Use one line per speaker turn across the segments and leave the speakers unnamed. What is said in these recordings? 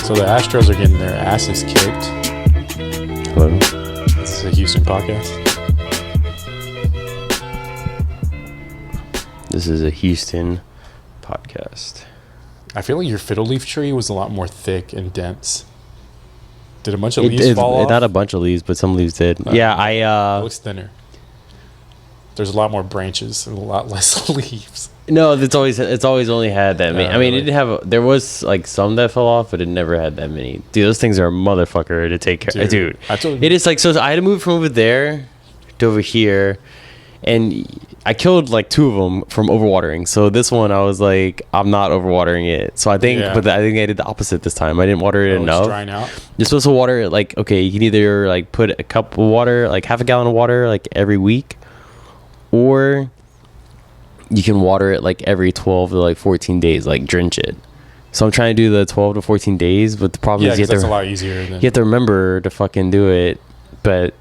So the Astros are getting their asses kicked.
Hello?
This is a Houston podcast.
This is a Houston podcast.
I feel like your fiddle leaf tree was a lot more thick and dense. Did a bunch of leaves fall off?
Not a bunch of leaves, but some leaves did.
It looks thinner. There's a lot more branches and a lot less leaves.
No, it's always only had that many. I mean, it didn't have. There was like some that fell off, but it never had that many. Dude, those things are a motherfucker to take care. Dude, it is like so. I had to move from over there to over here, and I killed like 2 of them from overwatering. So this one, I was like, I'm not overwatering it. So I think, but I think I did the opposite this time. I didn't water it enough.
It's drying out.
You're supposed to water it like, okay, you can either like put a cup of water, like half a gallon of water, like every week, or you can water it like every 12 to like 14 days, like drench it. So I'm trying to do the 12 to 14 days, but the problem is
that's a lot easier.
You have to remember to fucking do it, but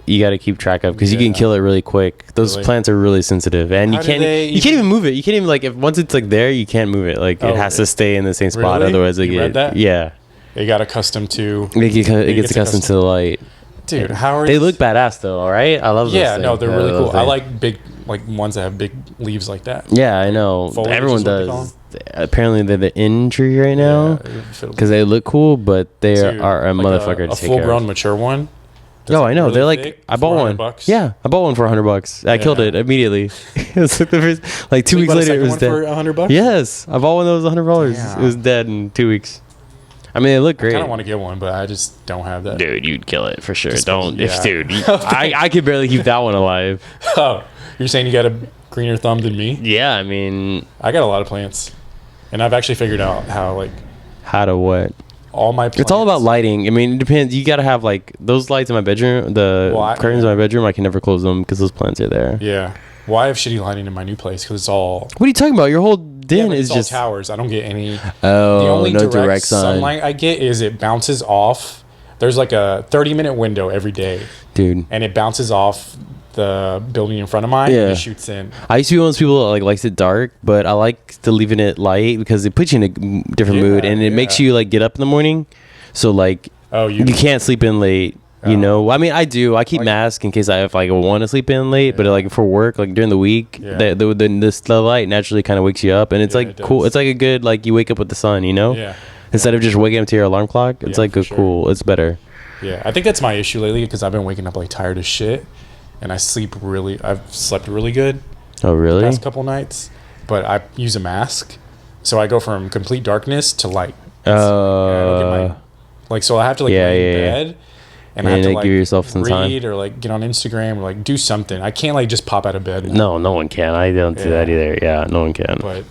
you got to keep track of because you can kill it really quick. Those plants are really sensitive, and you can't even move it. You can't even like if once it's like there, you can't move it. Like it has to stay in the same spot, otherwise it
It got accustomed to.
It gets accustomed to the light.
Dude, how are
they look badass though? All right, I love those things.
No, they're really cool. I like big, like ones that have big leaves like that.
Yeah, I know. Everyone does. Apparently, they're the in tree right now because they look cool, but they are a motherfucker to take care of.
A full-grown mature one.
Oh, I know. Really they're like thick, I bought one.
$400.
Yeah, I bought one for $100. I killed it immediately. It was like the first, like 2 weeks later, it was dead. For
$100?
Yes, I bought one that was $100. It was dead in 2 weeks. I mean, they look great.
I kind of want to get one, but I just don't have that.
Dude, you'd kill it for sure. I could barely keep that one alive.
Oh, you're saying you got a greener thumb than me?
Yeah, I mean,
I got a lot of plants, and I've actually figured out
how to what.
All my plants.
It's all about lighting. I mean, it depends. You got to have like those lights in my bedroom, curtains in my bedroom. I can never close them because those plants are there.
Yeah. Well, I have shitty lighting in my new place because it's all.
What are you talking about? Your whole den is just
towers. I don't get any.
Oh, the only direct
sunlight I get is it bounces off. There's like a 30-minute window every day,
dude,
and it bounces off the building in front of mine. And it shoots in.
I used to be one of those people that like likes it dark, but I like to leaving it light because it puts you in a different mood and it makes you like get up in the morning. So like, you can't sleep in late. You know, I mean, I do. I keep mask in case I want to sleep in late, but like for work, like during the week, the light naturally kind of wakes you up, and it's like cool. It's like a good like you wake up with the sun, you know.
Yeah.
Instead of just waking up to your alarm clock, it's like cool. It's better.
Yeah, I think that's my issue lately because I've been waking up like tired as shit, and I've slept really good.
Oh really?
The past couple nights, but I use a mask, so I go from complete darkness to light. So I have to like lay in bed. And I have to like
give yourself some
read
time.
or like get on Instagram or like do something. I can't like just pop out of bed.
No one can. I don't do that either. Yeah, no one can.
But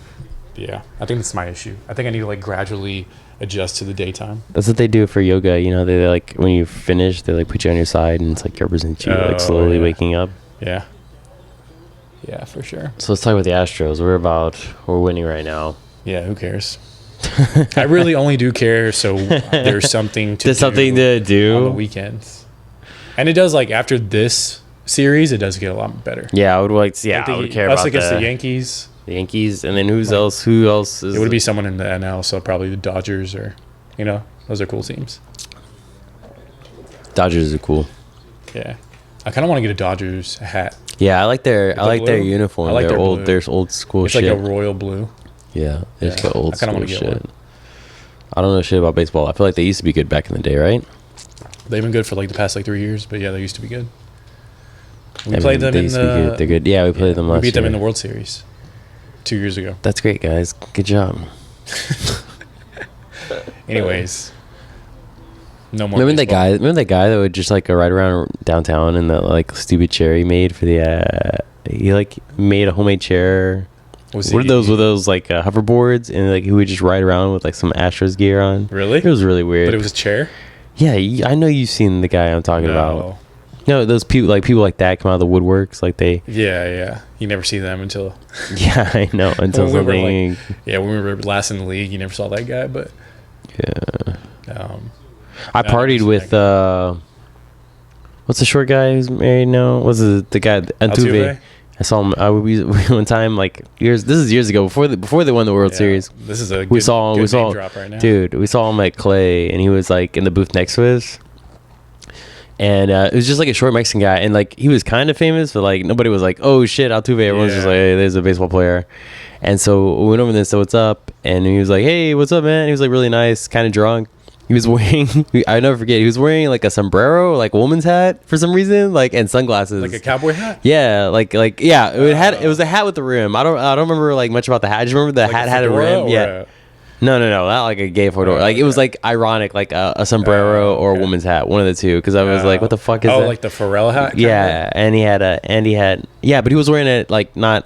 yeah, I think that's my issue. I think I need to like gradually adjust to the daytime.
That's what they do for yoga. You know, they like when you finish, they like put you on your side and it's like represents you like slowly waking up.
Yeah. Yeah, for sure.
So let's talk about the Astros. We're winning right now.
Yeah, who cares? I really only do care so there's something to do on the weekends. And it does like after this series it does get a lot better.
Yeah, I would I would care about
against the Yankees.
The Yankees and then who else is
it would be someone in the NL, so probably the Dodgers or those are cool teams.
Dodgers are cool.
Yeah. I kind of want to get a Dodgers hat.
Yeah, I like their uniform. I like their old school
it's
shit.
It's like a royal blue.
Yeah, they just got old school shit. I don't know shit about baseball. I feel like they used to be good back in the day, right?
They've been good for like the past like 3 years, but yeah, they used to be good. We played them in the.
They're good. Yeah, we played them last year.
We beat them in the World Series 2 years ago.
That's great, guys. Good job.
Anyways, no more.
Remember that guy that would just like ride around downtown in that like stupid chair he made for the. He like made a homemade chair. What are those like hoverboards, and like he would just ride around with like some Astros gear on.
Really?
It was really weird.
But it was a chair?
Yeah, I know you've seen the guy I'm talking about. No, those people like that come out of the woodworks, like they.
Yeah. You never see them until.
Yeah, I know until
when
something.
When we were last in the league, you never saw that guy, but.
Yeah. I partied with what's the short guy who's married now? What's the guy Altuve? I saw him one time, like years. This is years ago, before they won the World Series.
This is a good name drop right now.
Dude, we saw him at Clay, and he was like in the booth next to us. And it was just like a short Mexican guy, and like he was kind of famous, but like nobody was like, "Oh shit, Altuve." Everyone's just like, "Hey, there's a baseball player." And so we went over there and said, "What's up?" And he was like, "Hey, what's up, man?" He was like really nice, kind of drunk. He was wearing, I never forget, he was wearing like a sombrero, like a woman's hat for some reason, like, and sunglasses.
Like a cowboy hat?
Yeah, yeah. It was a hat with the rim. I don't remember like much about the hat. I just remember the hat had a rim. Yeah. No, not like a gay fedora. Like it was like ironic, like a sombrero or a woman's hat, one of the two. Because I was like, "What the fuck is that?" Oh,
like the Pharrell hat.
Yeah, and he had yeah, but he was wearing it like not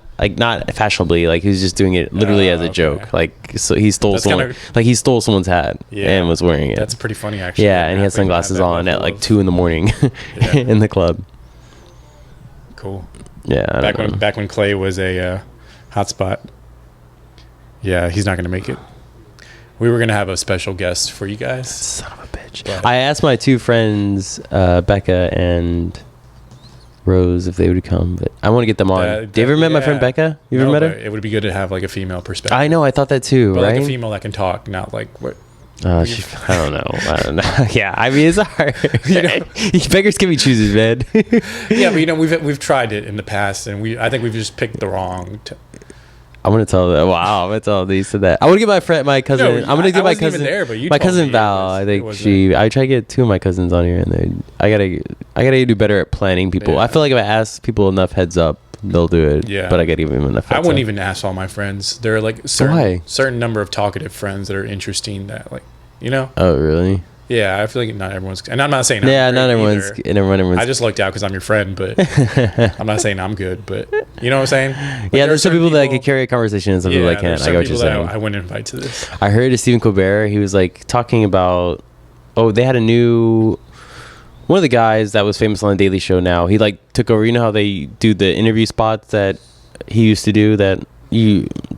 fashionably. Like he was just doing it literally as a joke. Like so he stole someone's hat and was wearing it.
That's pretty funny actually.
Yeah, and he had sunglasses on at like 2 a.m. in the club.
Cool.
Yeah.
Back when Clay was a hotspot. Yeah, he's not gonna make it. We were going to have a special guest for you guys.
Son of a bitch. But I asked my 2 friends, Becca and Rose, if they would come, but I want to get them on. Have you ever met my friend Becca? You ever met her?
It would be good to have like a female perspective.
I know, I thought that too,
but
right?
Like a female that can talk, not like what.
I don't know. Yeah, I mean, it's hard. Beggars can be choosers, man.
Yeah, but we've tried it in the past, and I think we've just picked the wrong.
I'm gonna tell them. Wow, I'm gonna tell these to that. I want to get my cousin. I'm gonna get my cousin.
There, but
my cousin Val. I think I try to get 2 of my cousins on here, and I gotta do better at planning people. Yeah. I feel like if I ask people enough heads up, they'll do it. Yeah. But I gotta give them enough. I
wouldn't even ask all my friends. There are like certain number of talkative friends that are interesting. That like
Oh really?
Yeah, I feel like not everyone's, and I'm not saying
not everyone's.
I just lucked out because I'm your friend, but I'm not saying I'm good. But you know what I'm saying? Like,
yeah, there's some people that can carry a conversation and some people that can't. I got what you're saying.
I wouldn't invite to this.
I heard Stephen Colbert. He was like talking about, they had one of the guys that was famous on the Daily Show. Now he like took over. You know how they do the interview spots that he used to do that.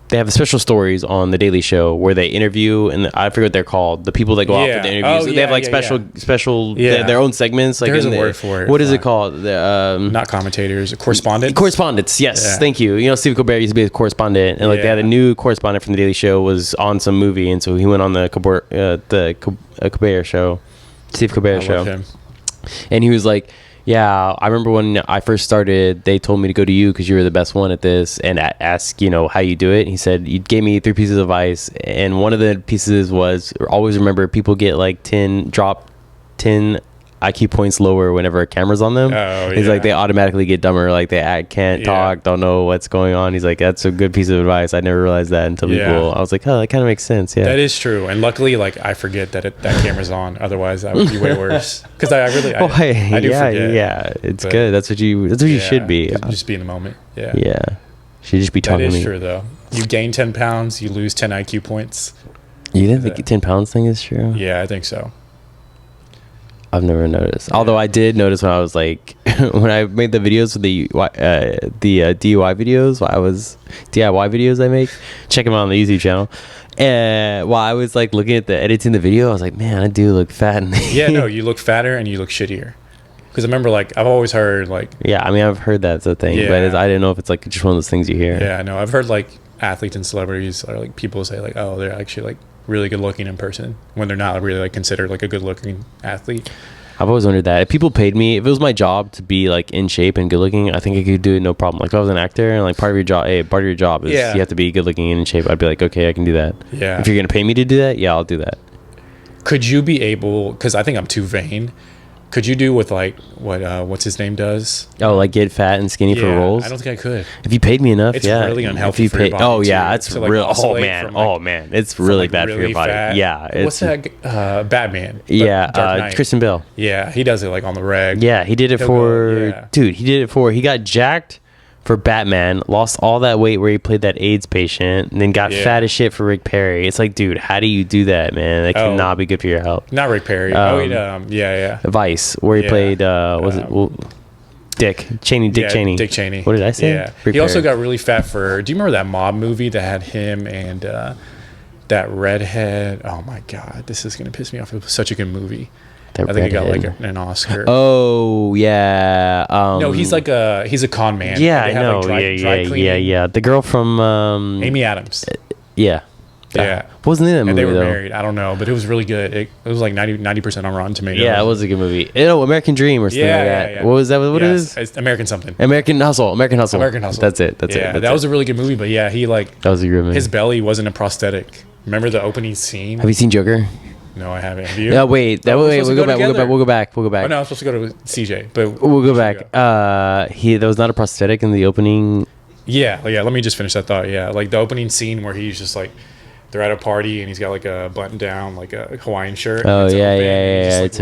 They have special stories on the Daily Show where they interview, and I forget what they're called. The people that go out for the interviews, they have like special their own segments. Like
there's a word for it.
What is it called?
Not commentators, correspondents.
Correspondents, yes. Thank you. Stephen Colbert used to be a correspondent, and like they had a new correspondent from the Daily Show was on some movie, and so he went on the Colbert show, Steve Colbert show, him. And he was like, "Yeah, I remember when I first started, they told me to go to you because you were the best one at this and ask, how you do it." And he said, "You gave me 3 pieces of advice. And one of the pieces was always remember people get like 10 IQ points lower whenever a camera's on them." He's like, they automatically get dumber. Like they can't talk, don't know what's going on. He's like, that's a good piece of advice. I never realized that until people. I was like, oh, that kind of makes sense. Yeah,
that is true. And luckily, like I forget that camera's on. Otherwise, that would be way worse. Because I do forget.
Yeah, it's good. That's what you should be.
Just be in the moment. Yeah.
Yeah. Should just be talking.
That is true, though. You gain 10 pounds, you lose 10 IQ points.
You think the 10 pounds thing is true?
Yeah, I think so.
I've never noticed. Although I did notice when I was like, when I made the videos for the DIY videos, DIY videos I make, check them out on the YouTube channel. And while I was like looking at editing the video, I was like, man, I do look fat.
Yeah, no, you look fatter and you look shittier. Because I remember, like, I've always heard, like...
Yeah, I mean, I've heard that's a thing, but I didn't know if it's, like, just one of those things you hear.
Yeah, I know. I've heard, like, athletes and celebrities, or, like, people say, like, oh, they're actually, like, really good-looking in person, when they're not really, like, considered, like, a good-looking athlete.
I've always wondered that. If people paid me, if it was my job to be, like, in shape and good-looking, I think I could do it no problem. Like, if I was an actor, and, like, part of your job is you have to be good-looking and in shape, I'd be like, okay, I can do that. Yeah. If you're going to pay me to do that, yeah, I'll do that.
Could you be able... Because I think I'm too vain... Could you do with like what's his name does?
Oh, like get fat and skinny for roles?
I don't think I could.
If you paid me enough,
it's really unhealthy for your body.
Oh yeah, it's like real. Oh man, it's really bad for your body. Fat. Yeah.
What's that? Batman.
Yeah, Kristen Bell.
Yeah, he does it like on the reg.
Yeah, he did it he got jacked for Batman, lost all that weight where he played that AIDS patient, and then got fat as shit for Rick Perry. It's like, dude, how do you do that, man? That cannot be good for your health.
Not Rick Perry.
Vice, where he played, Dick Cheney. Dick
Cheney.
What did I say?
Yeah. He also got really fat for, do you remember that mob movie that had him and that redhead? Oh my God, this is going to piss me off. It was such a good movie. I think he got like an Oscar.
Oh yeah.
No, he's a con man.
Yeah, I know. Yeah. The girl from
Amy Adams.
Yeah.
Yeah.
Wasn't in that movie,
and they were
though.
married. I don't know, but it was really good. It was like 90% on Rotten Tomatoes.
Yeah, it was a good movie. American Dream or something like that.
Yeah.
What was that? What it is?
It's American something.
American Hustle. That's it.
That was a really good movie, but yeah,
that was a good movie.
His belly wasn't a prosthetic. Remember the opening scene?
Have you seen Joker?
No, I haven't. Have you?
No, wait. We'll go back.
Oh, no, I'm supposed to go to CJ, but
we'll go back. That was not a prosthetic in the opening.
Yeah. Let me just finish that thought. Yeah, like the opening scene where he's just like, they're at a party and he's got like a button down, like a Hawaiian shirt.
Oh, yeah.
It's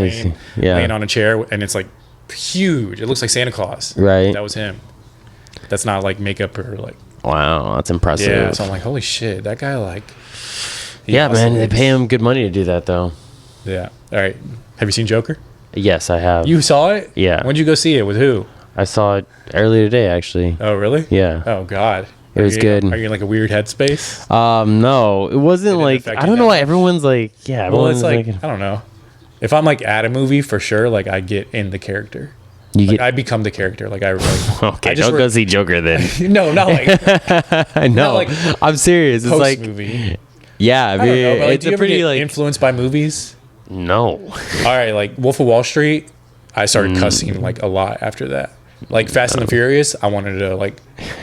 laying on a chair, and it's like huge. It looks like Santa Claus.
Right.
That was him. That's not like makeup or like.
Wow, that's impressive.
Yeah, so I'm like, holy shit, that guy like.
Yeah, man, they pay him good money to do that though.
Yeah. All right. Have you seen Joker?
Yes, I have.
You saw it?
Yeah.
When'd you go see it? With who?
I saw it earlier today, actually.
Oh, really?
Yeah.
Oh, God.
It was good.
Are you in like a weird headspace?
No, it wasn't like, I don't know why everyone's like, yeah.
Well, it's like, I don't know. If I'm like at a movie, for sure, like I get in the character. I become the character. Like
okay, don't go see Joker then.
No, not like.
No, like I'm serious. It's like
movie.
Yeah, I mean,
know, but, like,
it's a pretty like
influenced by movies.
No.
All right, like Wolf of Wall Street, I started cussing like a lot after that. Like Fast and the Furious, I wanted to like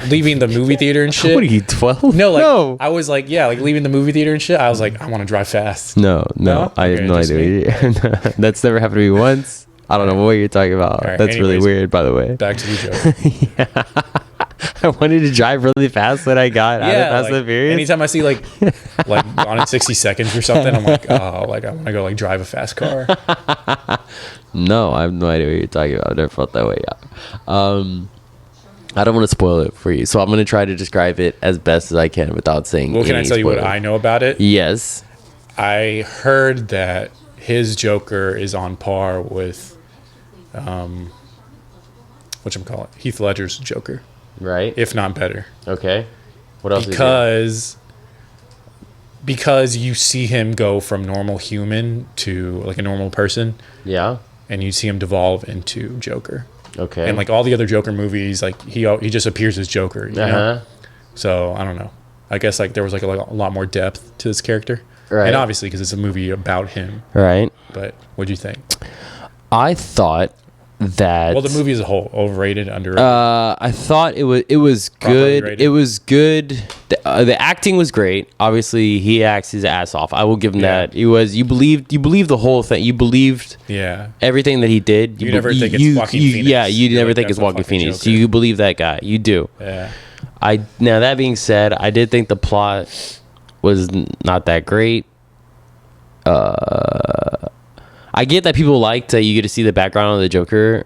leaving the movie theater and shit.
What are you, 12?
No, I was like, yeah, like leaving the movie theater and shit. I was like, I want to drive fast.
No, I have no idea. That's never happened to me once. I don't know what you're talking about. Right, That's really weird, by the way.
Back to the joke.
Yeah. I wanted to drive really fast when I got out of Fast and Furious.
Anytime I see like Gone in 60 Seconds or something, I'm like, oh, like I want to go like drive a fast car.
No, I have no idea what you're talking about. I've never felt that way. I don't want to spoil it for you, so I'm going to try to describe it as best as I can without saying.
Well, can I tell you what I know about it?
Yes.
I heard that his Joker is on par with, whatchamacallit, Heath Ledger's Joker.
Right.
If not better.
Okay. What else?
Because you see him go from normal human to like a normal person.
Yeah. And
you see him devolve into Joker.
Okay.
And like all the other Joker movies, like he just appears as Joker. You know? So I don't know. I guess like there was like a lot more depth to this character. Right. And obviously because it's a movie about him.
Right.
But what'd you think?
I thought that
the movie as a whole, overrated, underrated.
I thought it was good. Rated. It was good. The acting was great. Obviously, he acts his ass off. I will give him that. It was you believed the whole thing. You believed everything that he did.
You never think it's Joaquin Phoenix.
Yeah, you never think it's Joaquin Phoenix. So you believe that guy. You do.
Yeah.
Now that being said, I did think the plot was not that great. I get that people liked that you get to see the background of the Joker.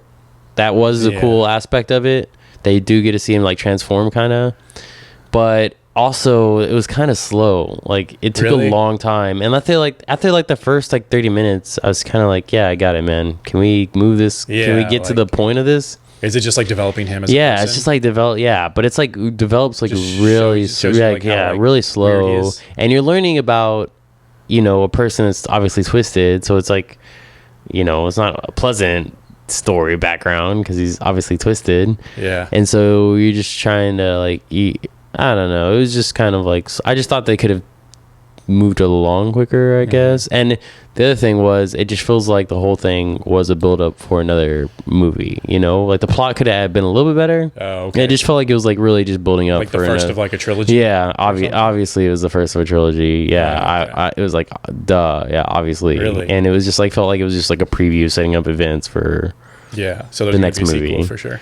That was a cool aspect of it. They do get to see him like transform kind of. But also it was kind of slow. Like it took a long time. And after the first like 30 minutes, I was kind of like, yeah, I got it, man. Can we move this? Yeah, can we get to the point of this?
Is it just like developing him as a person?
It's just like but it's like develops like just really really slow. And you're learning about, a person that's obviously twisted, so it's like, it's not a pleasant story background because he's obviously twisted. Yeah. And so you're just trying to like, I don't know. It was just kind of like, I just thought they could have moved along quicker, I guess. And the other thing was, it just feels like the whole thing was a build up for another movie. Like the plot could have been a little bit better. Oh, okay. It just felt like it was like really just building up
like for the first of like a trilogy.
Yeah, obviously it was the first of a trilogy. Yeah, okay. It was like duh. Yeah, obviously. Really? And it was just like felt like it was just like a preview setting up events for
so
the next movie
for sure.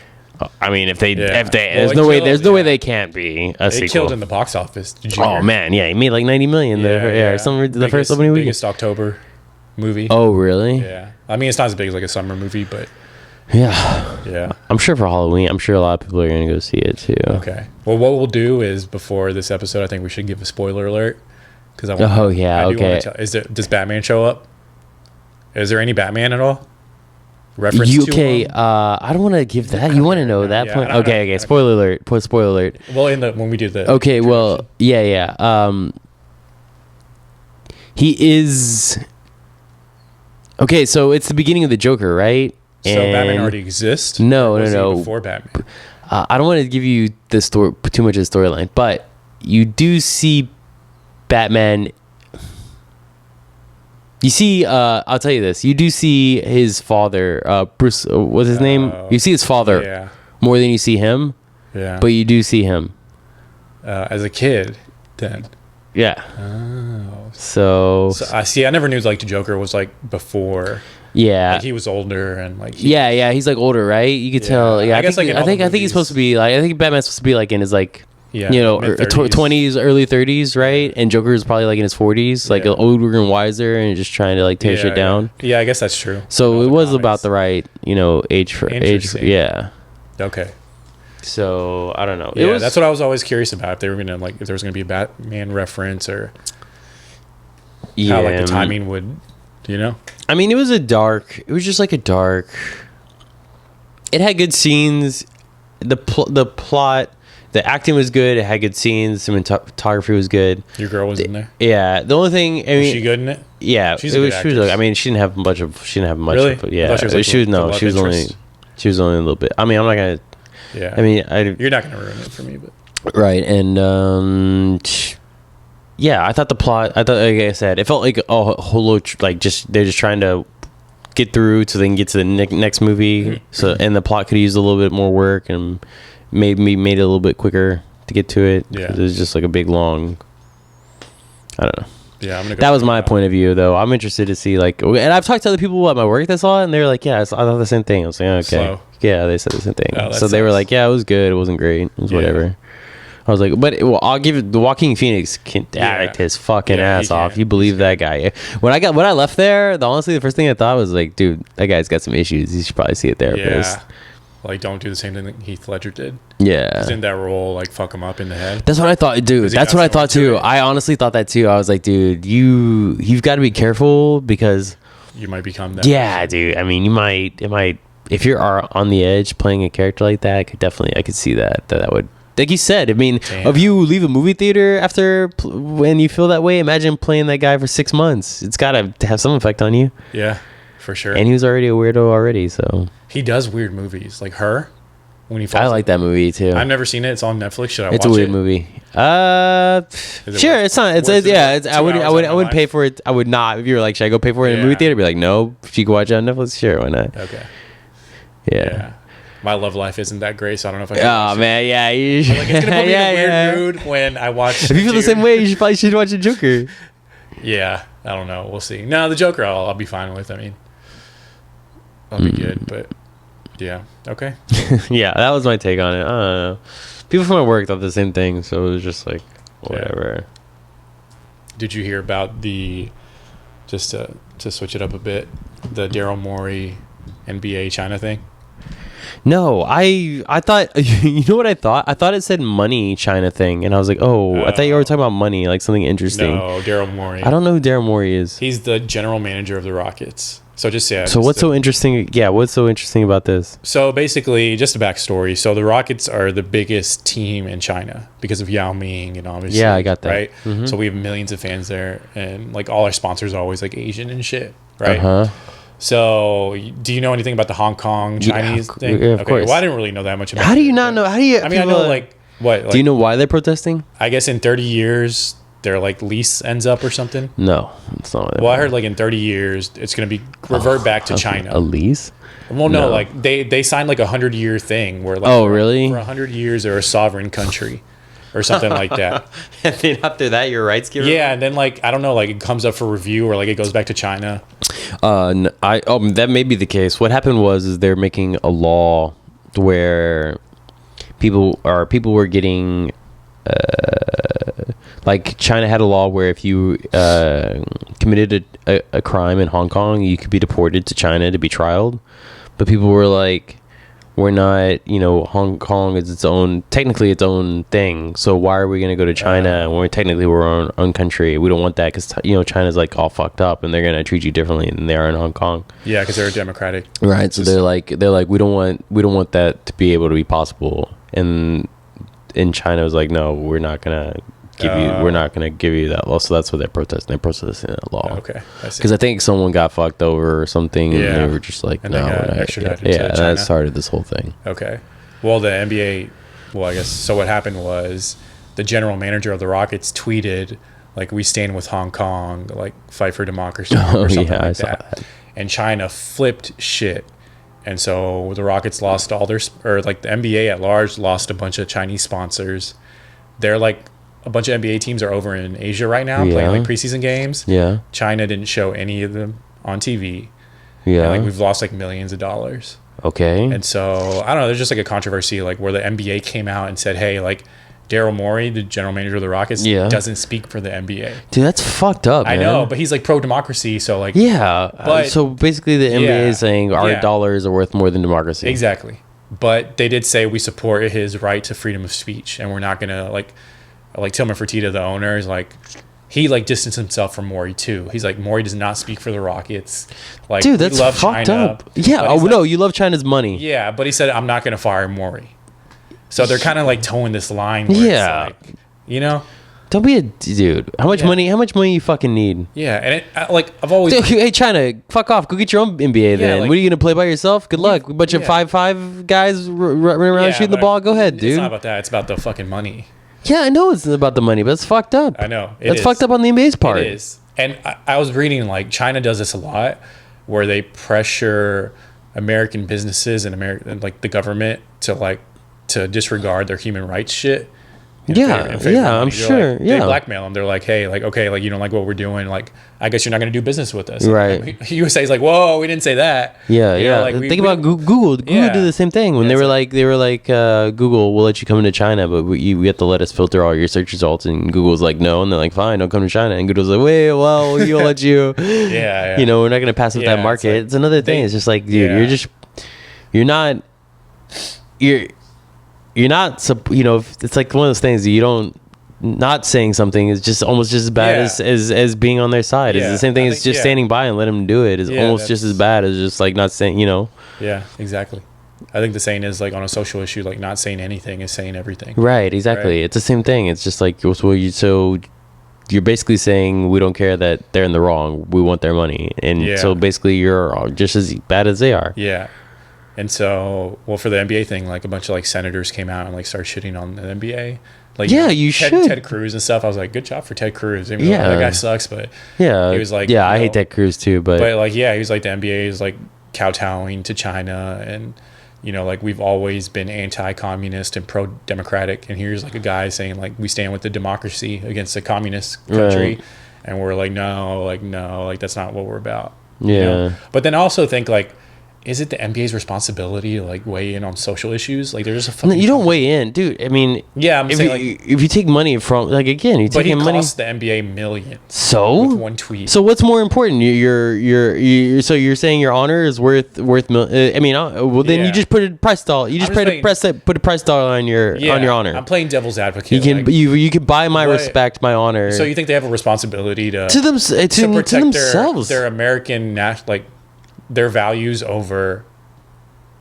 I mean, if there's no way they can't be a sequel.
It killed in the box office. Did you hear?
Man, yeah, he made like 90 million. The first opening week.
Biggest October movie.
Oh, really?
Yeah. I mean, it's not as big as like a summer movie, but
yeah. I'm sure for Halloween, I'm sure a lot of people are gonna go see it too.
Okay. Well, what we'll do is before this episode, I think we should give a spoiler alert because I does Batman show up? Is there any Batman at all? Reference to
I don't want to give that. You want to know that point? Okay. Spoiler alert. Spoiler alert.
Well, when we do the
okay. Well, yeah. He is Okay, so it's the beginning of the Joker, right?
So Batman already exists?
No.
Before Batman.
I don't want to give you the story too much of the storyline, but you do see Batman. You see, I'll tell you this. You do see his father, Bruce. What's his name? You see his father more than you see him.
Yeah.
But you do see him
as a kid. Then.
Yeah.
Oh.
So
I see. I never knew like the Joker was like before.
Yeah.
Like he was older and like.
Yeah. He's like older, right? You could tell. Yeah. I think he's supposed to be like. I think Batman's supposed to be like in his like. Yeah, 20s, early 30s, right? And Joker is probably like in his 40s, like older and wiser, and just trying to like tear shit down.
Yeah, I guess that's true.
So it was about the right, age for age. Yeah.
Okay.
So I don't know.
Yeah, that's what I was always curious about. If they were gonna if there was gonna be a Batman reference or how like the timing would,
I mean, it was just like a dark. It had good scenes. The plot. The acting was good. It had good scenes. The cinematography was good.
Your girl was in there.
Yeah. The only thing.
Was she good in it?
Yeah.
She was.
I mean, she didn't have much.
Really?
Yeah. She was only a little bit. I mean, I'm not gonna.
Yeah.
I mean,
you're not gonna ruin it for me, but.
Right, and yeah, I thought the plot. Like I said, it felt like a whole lot, like they're just trying to get through so they can get to the next movie. So and the plot could use a little bit more work and. Maybe made it a little bit quicker to get to it. Yeah, it was just like a big long. I don't know.
Yeah, I'm gonna.
That was my point of view, though. I'm interested to see and I've talked to other people at my work that saw it, and they were like, "Yeah, I thought the same thing." I was like, "Okay, slow. Yeah," they said the same thing. Oh, so they were like, "Yeah, it was good. It wasn't great. It was whatever." I was like, "But I'll give it. The Joaquin Phoenix can act his fucking ass off. You believe that guy?" When I left there, honestly, the first thing I thought was like, "Dude, that guy's got some issues. He should probably see a therapist."
Yeah. Like, don't do the same thing that Heath Ledger did.
Yeah.
He's in that role, like, fuck him up in the head.
That's what I thought, dude. That's what I thought, too. I honestly thought that, too. I was like, dude, you've got to be careful because...
You might become that.
Yeah, dude. I mean, it might... If you're on the edge playing a character like that, I could see that would... Like you said, I mean, if you leave a movie theater after when you feel that way, imagine playing that guy for 6 months. It's got to have some effect on you.
Yeah, for sure.
And he was already a weirdo already, so...
He does weird movies, like Her. When he
I like that movie too.
I've never seen it. It's on Netflix. Should I watch it?
It's a weird movie. Sure. It's not. I wouldn't pay for it. I would not. If you were like, should I go pay for it in a movie theater? I'd be like, no. If you can watch it on Netflix, sure, why not?
Okay.
Yeah.
My love life isn't that great, so I don't know if I
can. Oh man, yeah. You should.
Like, it's gonna put me in a weird mood when I watch.
If you feel the same way, you probably should watch the Joker.
Yeah, I don't know. We'll see. No, the Joker, I'll be fine with. I mean, I'll be good, but. Yeah. Okay.
Yeah, that was my take on it. I don't know. People from my work thought the same thing, so it was just like whatever.
Yeah. Did you hear about just to switch it up a bit, the Daryl Morey NBA China thing?
No, I thought you know what I thought? I thought it said money China thing, and I was like, I thought you were talking about money, like something interesting.
No, Daryl Morey.
I don't know who Daryl Morey is.
He's the general manager of the Rockets. So
what's so interesting? Yeah, what's so interesting about this?
So basically, just a backstory. So the Rockets are the biggest team in China because of Yao Ming and obviously.
Yeah, I got that.
Right. Mm-hmm. So we have millions of fans there, and like all our sponsors are always like Asian and shit. Right. So do you know anything about the Hong Kong Chinese thing?
Yeah, of course.
Well, I didn't really know that much about it.
How do you not know? How do you?
I mean, I know like what. Like,
do you know why they're protesting?
I guess in 30 years. Their like lease ends up or something.
No, it's not.
Well, I heard like in 30 years it's gonna be revert back to China.
A lease?
Well, no, like they signed like 100-year thing where like
really?
For 100 years they're a sovereign country or something like that.
And then after that your rights get
revoked? And then like I don't know, like it comes up for review or like it goes back to China.
That may be the case. What happened was they're making a law where people were getting. Like China had a law where if you committed a crime in Hong Kong, you could be deported to China to be trialed. But people were like, we're not, Hong Kong is technically its own thing. So why are we going to go to China when we're our own country? We don't want that because, China's like all fucked up and they're going to treat you differently than they are in Hong Kong.
Yeah, because they're democratic.
Right. So they're like, we don't want that to be able to be possible. And in China, it was like, no, we're not going to give you. We're not gonna give you that law. So that's what they're protesting. They're protesting that law.
Okay,
because I think someone got fucked over or something. Yeah, and they were just like, no, extradited. Yeah, that started this whole thing.
Okay, well, the NBA. Well, I guess so. What happened was the general manager of the Rockets tweeted, like, we stand with Hong Kong, like, fight for democracy or something like that. And China flipped shit. And so the Rockets lost all their, or like the NBA at large lost a bunch of Chinese sponsors. They're like, a bunch of NBA teams are over in Asia right now playing like preseason games. Yeah. China didn't show any of them on TV. Yeah. And like we've lost like millions of dollars. Okay. And so, I don't know, there's just like a controversy like where the NBA came out and said, hey, like, Daryl Morey, the general manager of the Rockets, doesn't speak for the NBA.
Dude, that's fucked up, man.
I know, but he's like pro-democracy, so like...
Yeah, but, so basically the NBA is saying our dollars are worth more than democracy.
Exactly. But they did say we support his right to freedom of speech, and we're not going to, like Tillman Fertitta, the owner, is like... He like distanced himself from Morey too. He's like, Morey does not speak for the Rockets. Like,
dude, that's fucked up. Yeah, no, you love China's money.
Yeah, but he said, I'm not going to fire Morey. So they're kind of like towing this line.
Where
it's like, you know,
don't be a dude. How much money? How much money you fucking need?
Yeah, and I've always.
Dude, hey, China, fuck off. Go get your own NBA then. Like, what are you gonna play by yourself? Good luck. A bunch of 5'5" guys running around shooting the ball. Go ahead, dude.
It's not about that. It's about the fucking money.
Yeah, I know it's about the money, but it's fucked up.
I know.
That's fucked up on the NBA's part.
It is. And I was reading like China does this a lot, where they pressure American businesses and like the government to disregard their human rights shit.
I'm sure.
Like, they blackmail them. They're like, hey, like, okay, like, you don't like what we're doing. Like, I guess you're not going to do business with us.
Right.
Like, USA is like, whoa, we didn't say that.
Yeah, you know, like, think about Google. Google did the same thing when they were like, Google, we'll let you come into China, but we have to let us filter all your search results. And Google's like, no. And they're like, fine, don't come to China. And Google's like, wait, well, we'll let you. You know, we're not going to pass up that market. It's another thing. It's just like, dude, you're not, it's like one of those things that you don't, not saying something is just almost just as bad as being on their side. It's the same thing as just standing by and let them do it is almost just as bad as just like not saying, you know.
Yeah, exactly. I think the saying is like on a social issue, like not saying anything is saying everything.
Right, exactly. Right? It's the same thing. It's just like, so you're basically saying we don't care that they're in the wrong. We want their money. And so basically you're just as bad as they are.
Yeah. And so, well, for the NBA thing, like a bunch of like senators came out and like started shitting on the NBA. Like,
you should.
Ted Cruz and stuff. I was like, good job for Ted Cruz. I mean, that guy sucks, but he was like,
I hate Ted Cruz too, but
like, he was like, the NBA is like kowtowing to China, and you know, like we've always been anti-communist and pro-democratic, and here's like a guy saying like we stand with the democracy against a communist country, and we're like, no, like that's not what we're about. You know? But then I also think like, is it the NBA's responsibility to like weigh in on social issues? Like there's a fucking
you don't weigh in, dude. I mean,
I'm saying
if you take money from like again, you take money.
Cost the NBA millions.
So
with one tweet.
So what's more important? So you're saying your honor is worth I mean, well then you just put a price dollar. You just put a price dollar on your honor.
I'm playing devil's advocate.
You can buy my respect, my honor.
So you think they have a responsibility to
protect themselves,
their American like their values over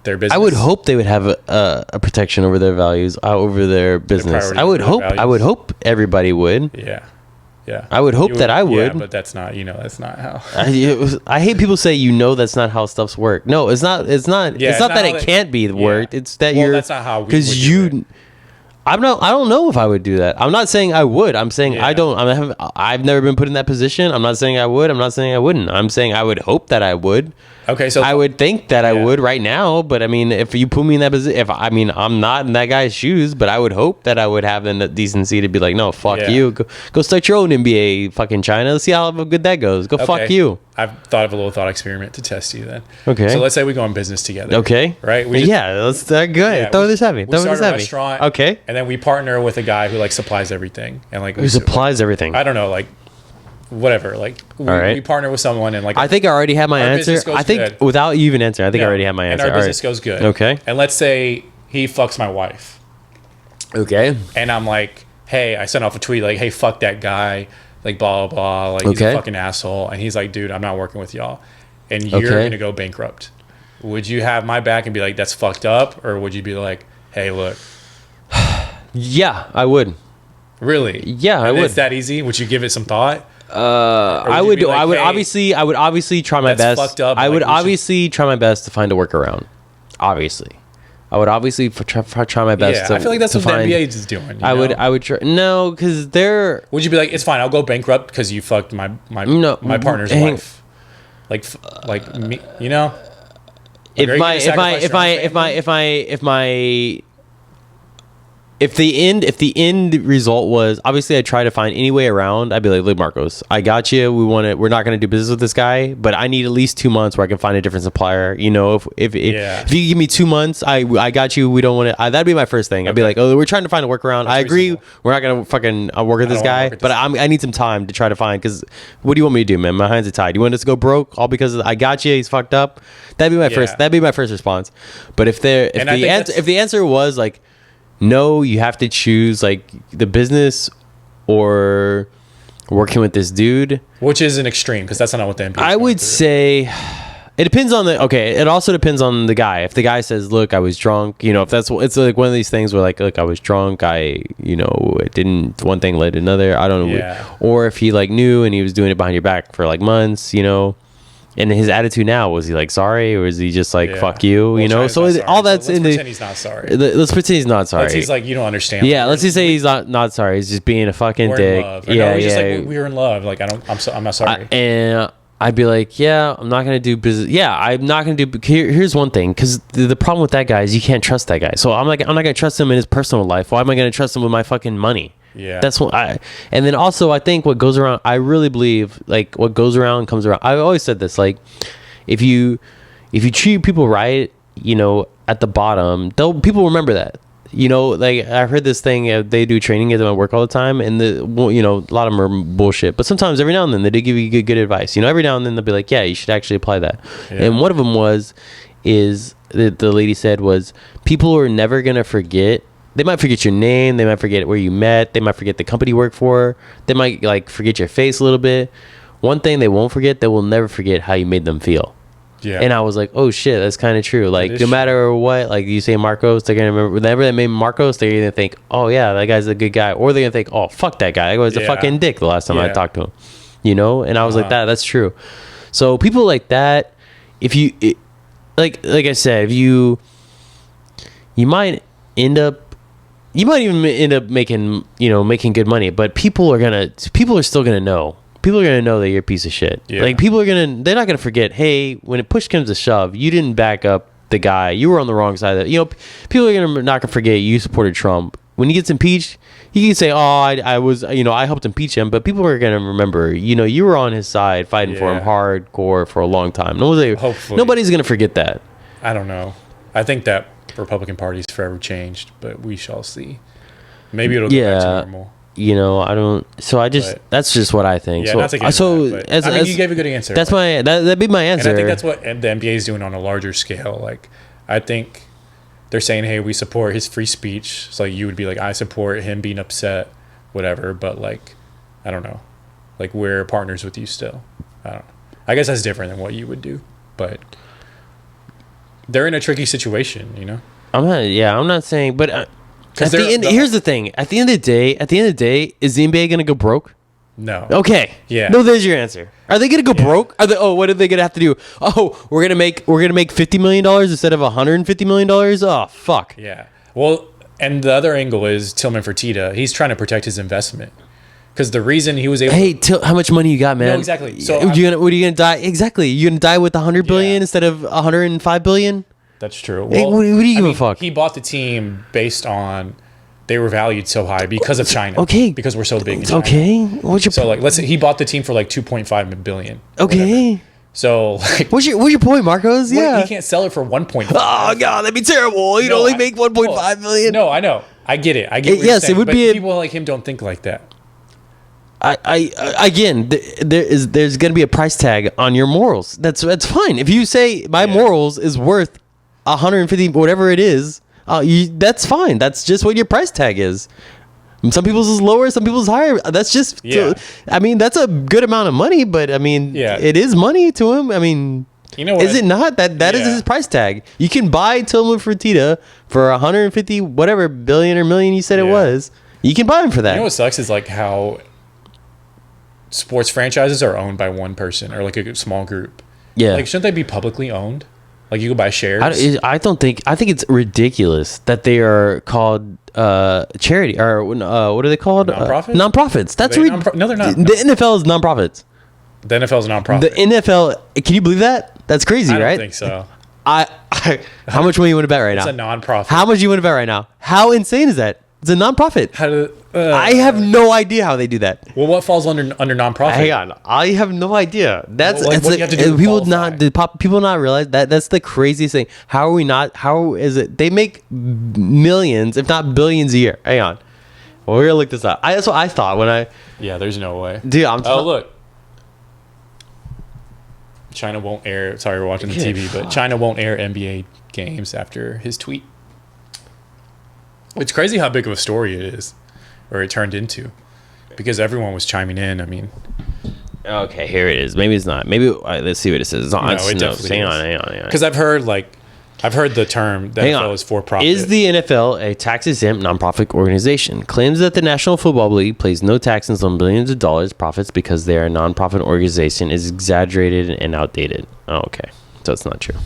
their business?
I would hope they would have a protection over their values, over their business. I would hope everybody would.
Yeah.
I would hope that I would.
Yeah, but that's not how.
I hate people say that's not how stuff's work. No, it's not. It's not that it can't be worked. It's that
that's not how we would do it.
I don't know if I would do that. I'm not saying I would. I'm saying I don't. I've never been put in that position. I'm not saying I would. I'm not saying I wouldn't. I'm saying I would hope that I would.
Okay, so
I would think that I would right now, but I mean, if you put me in that position, I'm not in that guy's shoes, but I would hope that I would have the decency to be like, no, fuck you. Go start your own NBA, fucking China. Let's see how good that goes. Go fuck you.
I've thought of a little thought experiment to test you then.
Okay.
So let's say we go in business together.
Okay.
Right?
Let's go ahead.
Yeah,
Throw this at me.
We start a restaurant.
Okay.
And then we partner with a guy who like supplies everything. And like
who supplies everything?
I don't know, like whatever. Like we partner with someone and like
I think I already have my answer. I think
good.
Without you even answering, I think I already have my answer.
And our business goes good.
Okay.
And let's say he fucks my wife.
Okay.
And I'm like, hey, I sent off a tweet like, hey, fuck that guy. Like blah blah blah, like he's a fucking asshole, and he's like, dude, I'm not working with y'all, and you're gonna go bankrupt. Would you have my back and be like, that's fucked up, or would you be like, hey, look?
Yeah, I would.
Really?
Yeah, I would.
It's that easy? Would you give it some thought?
I would obviously try my best. Fucked up, I would obviously try my best to find a workaround. Obviously. I would obviously try my best.
Yeah, I feel like that's what the NBA is doing.
I would try. No, because they're.
Would you be like, it's fine, I'll go bankrupt because you fucked my partner's wife? Like me, you know. If the end result was, obviously I try to find any way around, I'd be like, look, Marcos, I got you. We're not going to do business with this guy, but I need at least 2 months where I can find a different supplier. You know, if you give me 2 months, I got you. We don't want to, that'd be my first thing. I'd be like, oh, we're trying to find a workaround. I agree. Reasonable. We're not going to fucking work with this guy, but I need some time to try to find, because what do you want me to do, man? My hands are tied. You want us to go broke all because I got you? He's fucked up. That'd be my first response. But if the answer was like, no, you have to choose like the business or working with this dude, which is an extreme, because that's not what the NBA I would say. It depends on it also depends on the guy. If the guy says, look, I was drunk, you know, if it's like one of these things where like, look, I was drunk, it didn't, one thing led to another, I don't know. Or if he like knew and he was doing it behind your back for like months, you know. And his attitude now, was he like sorry, or is he just like fuck you? You know, so all that's in the. Let's pretend he's not sorry. Let's pretend he's not sorry. He's like, you don't understand. Yeah, let's just say he's not sorry. He's just being a fucking dick. Yeah, he's just like, we're in love. Like I'm not sorry. And I'd be like, yeah, I'm not gonna do business. Yeah, I'm not gonna do. Here's one thing, because the problem with that guy is you can't trust that guy. So I'm not gonna trust him in his personal life. Why am I gonna trust him with my fucking money? Yeah, that's what and then also I think what goes around, I really believe like what goes around comes around. I've always said this, like if you treat people right, you know, at the bottom, people remember that. You know, like I heard this thing, they do training at my work all the time, and a lot of them are bullshit, but sometimes every now and then they do give you good advice. You know, every now and then they'll be like, yeah, you should actually apply that. And one of them is the lady said was, people are never gonna forget. They might forget your name. They might forget where you met. They might forget the company you work for. They might like forget your face a little bit. One thing they won't forget, they will never forget how you made them feel. Yeah. And I was like, oh shit, that's kind of true. Like no matter what, like you say Marcos, they're gonna remember. Whenever they made Marcos, they're gonna think, oh yeah, that guy's a good guy, or they're gonna think, oh fuck that guy, I was a fucking dick the last time I talked to him. You know, and I was like, that's true. So people like that, like I said, if you might even end up making good money, but people are still gonna know. People are gonna know that you're a piece of shit. Yeah. Like they're not gonna forget. Hey, when it push comes to shove, you didn't back up the guy. You were on the wrong side of it. You know, people are not gonna forget you supported Trump. When he gets impeached, he can say, "Oh, I was, I helped impeach him." But people are gonna remember, you were on his side, fighting for him hardcore for a long time. Nobody's gonna forget that. I don't know. I think that Republican Party's forever changed, but we shall see. Maybe it'll go back to normal. I don't. So that's just what I think. Yeah, you gave a good answer. That'd be my answer. And I think that's what the NBA is doing on a larger scale. Like, I think they're saying, hey, we support his free speech. So you would be like, I support him being upset, whatever. But like, I don't know. Like, we're partners with you still. I don't know. I guess that's different than what you would do, but they're in a tricky situation. I'm not saying, but. Here's the thing. At the end of the day, is the NBA gonna go broke? No. Okay. Yeah. No, there's your answer. Are they gonna go broke? What are they gonna have to do? Oh, we're gonna make $50 million instead of $150 million. Oh, fuck. Yeah. Well, and the other angle is Tillman Fertitta. He's trying to protect his investment because the reason he was able. Hey, how much money you got, man? No, exactly. So what are you gonna die? Exactly. You gonna die with $100 billion instead of $105 billion? That's true. Well, what do you give a fuck? He bought the team based on they were valued so high because of China. Okay. Because we're so big in China. Okay. Let's say he bought the team for like 2.5 billion. Okay. Whatever. So what's your point, Marcos? Yeah. He can't sell it for 1.5. Oh god, that'd be terrible. You'd only make 1.5 million. No, I know. I get it. Yes, it would be. People like him don't think like that. Again, there's going to be a price tag on your morals. That's fine. If you say my morals is worth 150, whatever it is, that's fine. That's just what your price tag is. Some people's is lower, some people's higher. That's just, that's a good amount of money, but it is money to him. Is it not? That is his price tag. You can buy Tillman Fertitta for 150 whatever billion or million you said it was.
You can buy them for that.
You know what sucks is like how sports franchises are owned by one person or like a small group.
Yeah.
Like, shouldn't they be publicly owned? Like, you could buy shares.
I think it's ridiculous that they are called charity or what are they called?
Nonprofits.
Nonprofits. That's
no, they're not.
The NFL is nonprofits.
The NFL is a nonprofit.
The NFL. Can you believe that? That's crazy, right?
I don't think so.
How much money you want to bet right now?
It's a nonprofit.
How much you want to bet right now? How insane is that? It's a nonprofit. I have no idea how they do that.
Well, what falls under nonprofit?
Hang on, I have no idea. That's
what do you have to do?
People not realize that that's the craziest thing. How are we not? How is it? They make millions, if not billions, a year. Hang on, well, we're gonna look this up. That's what I thought when I.
Yeah, there's no way,
dude.
Look. China won't air. Sorry, we're watching the TV, but China won't air NBA games after his tweet. It's crazy how big of a story it is, or it turned into, because everyone was chiming in. I mean,
okay, here it is. Maybe it's not. Maybe let's see what it says. It's on.
No, it definitely
hang on.
Because I've heard the term that NFL is for profit.
Is the NFL a tax-exempt nonprofit organization? Claims that the National Football League pays no taxes on billions of dollars profits because they are a nonprofit organization is exaggerated and outdated. Oh, okay. So it's not true.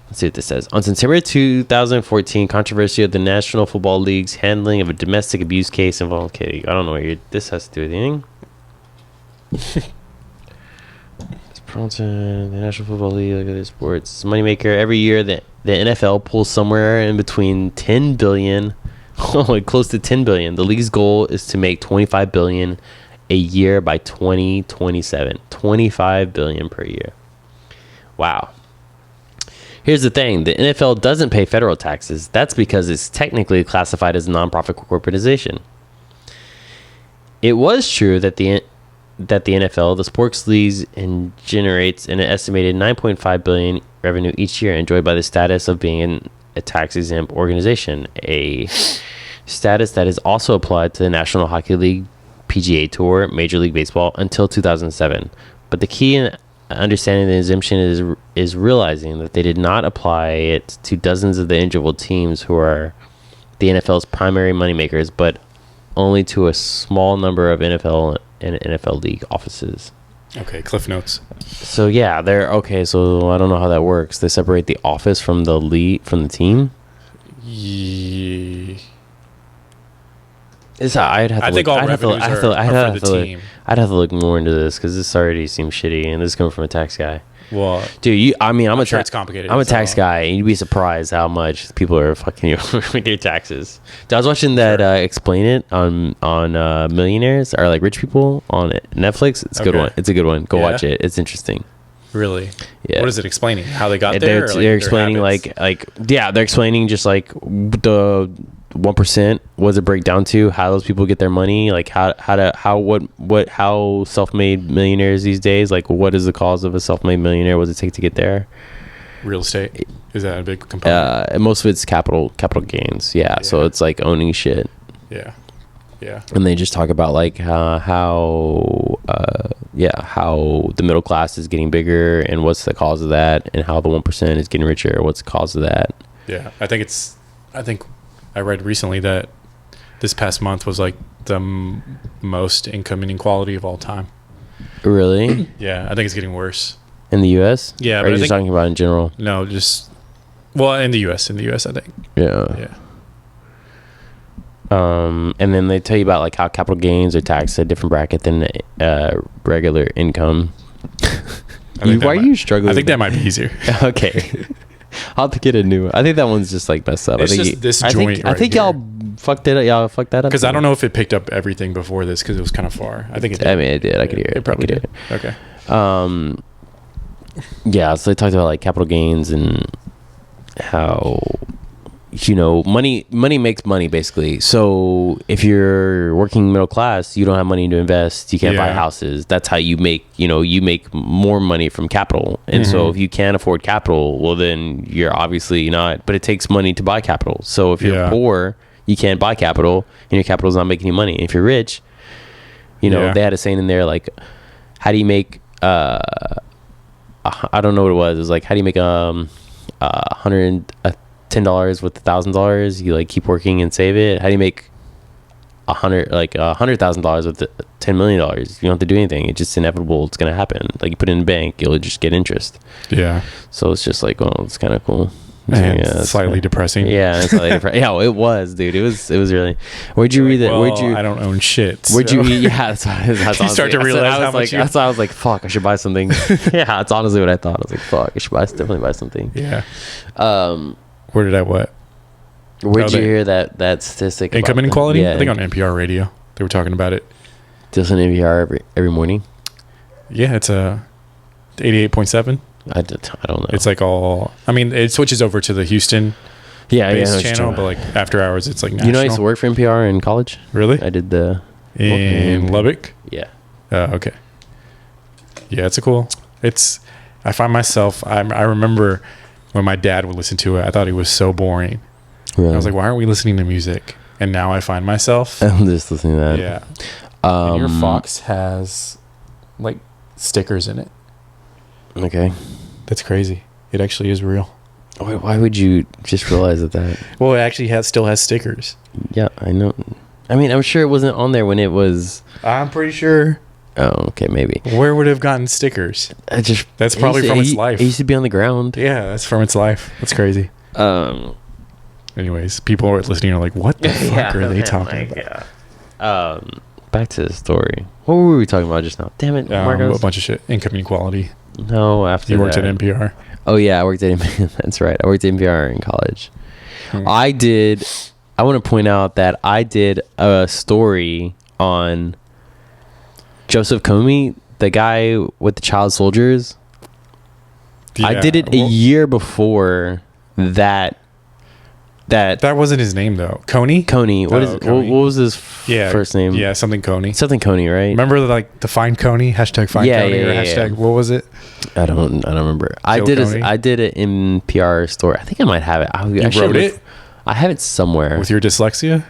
Let's see what this says. On September 2014, controversy of the National Football League's handling of a domestic abuse case involving... Okay, I don't know what this has to do with anything. The National Football League, look at this sports. It's a moneymaker. Every year, the NFL pulls somewhere in between 10 billion, close to 10 billion. The league's goal is to make 25 billion a year by 2027. 25 billion per year. Wow. Here's the thing. The NFL doesn't pay federal taxes. That's because it's technically classified as a nonprofit corporatization. It was true that the NFL, the sports leagues, generates an estimated 9.5 billion revenue each year, enjoyed by the status of being a tax-exempt organization, a status that is also applied to the National Hockey League, PGA Tour, Major League Baseball until 2007. But the key in understanding the exemption is realizing that they did not apply it to dozens of the eligible teams who are the NFL's primary moneymakers, but only to a small number of NFL and NFL league offices.
Okay, cliff notes.
So yeah, so I don't know how that works. They separate the office from the from the team.
Yeah.
I'd have to look more into this because this already seems shitty, and this is coming from a tax guy.
Well,
dude, I'm sure
it's complicated.
I'm a tax guy, and you'd be surprised how much people are fucking you with your taxes. Dude, I was watching that Explain It on millionaires or like rich people on Netflix. It's a good one. It's a good one. Go watch it. It's interesting.
Really?
Yeah.
What is it explaining? How they got there?
They're explaining they're explaining just like the 1%. What does it break down to? How those people get their money? Like how self-made millionaires these days? Like what is the cause of a self-made millionaire? What does it take to get there?
Real estate, is that a big component?
And most of it's capital gains. Yeah. So it's like owning shit.
Yeah.
And they just talk about like how the middle class is getting bigger and what's the cause of that, and how the 1% is getting richer. What's the cause of that?
Yeah, I think I read recently that this past month was like the most income inequality of all time.
Really?
Yeah, I think it's getting worse.
In the U.S.?
Yeah.
Or are you just talking about in general?
No, just... Well, in the U.S., I think.
Yeah. And then they tell you about like how capital gains are taxed at a different bracket than regular income. Why are you struggling?
I think that might be easier.
Okay. I'll have to get a new one. I think that one's just like messed up.
It's just this joint
I think y'all fucked it up. Y'all fucked that up.
Because I don't know if it picked up everything before this because it was kind of far. I think it did.
I mean, it did. I could hear it.
It probably did. Okay.
Yeah, so they talked about like capital gains and how money makes money basically. So if you're working middle class, you don't have money to invest, you can't buy houses. That's how you make more money from capital. And so if you can't afford capital, well then you're obviously not, but it takes money to buy capital. So if you're poor, you can't buy capital and your capital's not making you money. If you're rich, they had a saying in there like, how do you make I don't know what it was. It was like, how do you make $10 with $1,000? You like keep working and save it. How do you make $100,000 with $10 million. You don't have to do anything. It's just inevitable. It's gonna happen. Like you put it in the bank, you'll just get interest.
Yeah.
So it's just like, well, it's kind of cool.
Man, yeah, slightly depressing.
Yeah, it's slightly depressing. Yeah, it was, dude. It was really. Where'd you read that?
Well, I don't own shit.
Where'd you eat? Yeah, that's
you start to realize how much.
That's why I was like, fuck, I should buy something. Yeah, that's honestly what I thought. I was like, fuck, I should definitely buy something.
Yeah. Where did I what?
Where'd you hear that statistic?
Income inequality? Yeah, I think on NPR radio they were talking about it.
Just on NPR every morning.
Yeah, it's 88.7.
I don't know.
It's like all. I mean, it switches over to the Houston. Channel, but like after hours, it's like national.
You know, I used to work for NPR in college.
Really?
I did the
in Lubbock.
Yeah.
Okay. Yeah, it's a cool. I find myself. I remember when my dad would listen to it. I thought he was so boring. Really? I was like, why aren't we listening to music? And now I find myself.
I'm just listening to that.
Yeah. And your Fox has like stickers in it.
Okay.
That's crazy. It actually is real.
Why would you just realize that?
Well, it actually still has stickers.
Yeah, I know. I mean, I'm sure it wasn't on there when it was.
I'm pretty sure.
Oh, okay, maybe.
Where would it have gotten stickers? That's probably from its life.
It used to be on the ground.
Yeah, that's from its life. That's crazy. Anyways, people are listening are like, what the fuck are they talking about?
Yeah. Back to the story. What were we talking about just now? Damn it, Marcos.
A bunch of shit. Income inequality.
No, after
you worked at NPR.
Oh yeah, I worked at NPR. That's right. I worked at NPR in college. I want to point out that I did a story on Joseph Comey, the guy with the child soldiers. Yeah, I did it a year before that.
That wasn't his name though. Coney.
Coney. What was his first name?
Yeah, something Coney.
Something Coney, right?
Remember the Find Coney hashtag Find Coney or hashtag what was it?
I don't remember. I did an NPR story. I think I might have it. I
wrote it.
I have it somewhere.
With your dyslexia?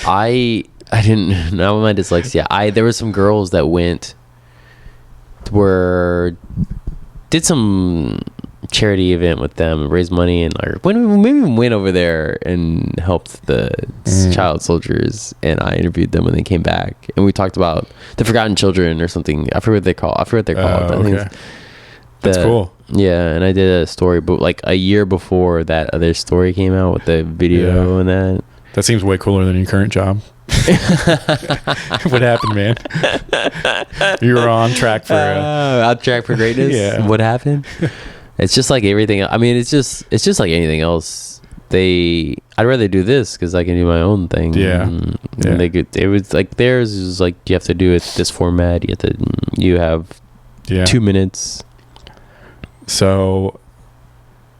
I didn't know my dyslexia. There were some girls that did some charity event with them, raised money, and maybe went over there and helped the child soldiers. And I interviewed them when they came back, and we talked about the forgotten children or something. I forget what they're called.
Okay. That's cool.
Yeah, and I did a story, but like a year before that other story came out with the video and that.
That seems way cooler than your current job. What happened, man? You were on track for
greatness.
Yeah.
What happened? It's just like everything. I mean, it's just like anything else. I'd rather do this because I can do my own thing.
Yeah.
And it was like theirs is like you have to do it this format. You have 2 minutes.
So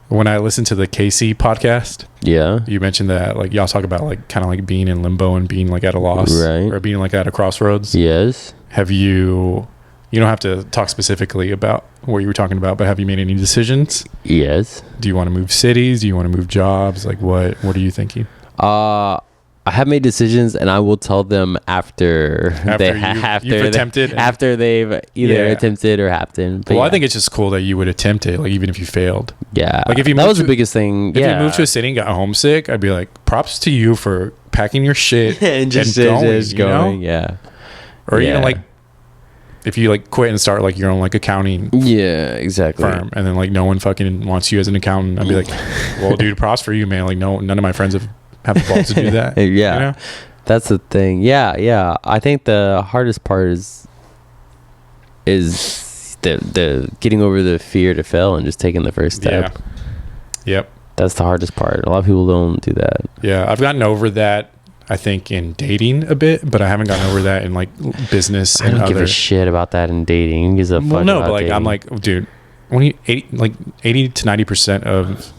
when I listened to the Casey podcast,
you
mentioned that like y'all talk about like kind of like being in limbo and being like at a loss,
right?
Or being like at a crossroads.
Yes.
Have you? You don't have to talk specifically about what you were talking about, but have you made any decisions?
Yes.
Do you want to move cities? Do you want to move jobs? Like what are you thinking?
I have made decisions, and I will tell them after
you've attempted,
after they've either attempted or happened.
But I think it's just cool that you would attempt it, like even if you failed.
Yeah,
like if you
that was the biggest thing.
If you moved to a city and got homesick, I'd be like, props to you for packing your shit
and just going. Yeah,
or even like if you like quit and start like your own like accounting firm, and then like no one fucking wants you as an accountant, I'd be like, well, dude, props for you, man. Like none of my friends have the balls to do that.
You know? That's the thing. Yeah. I think the hardest part is the getting over the fear to fail and just taking the first step.
Yep.
That's the hardest part. A lot of people don't do that.
Yeah, I've gotten over that. I think in dating a bit, but I haven't gotten over that in like business.
I don't give a shit about that in dating. Gives a fuck about
but like dating. I'm like, dude, when 80 to 90% of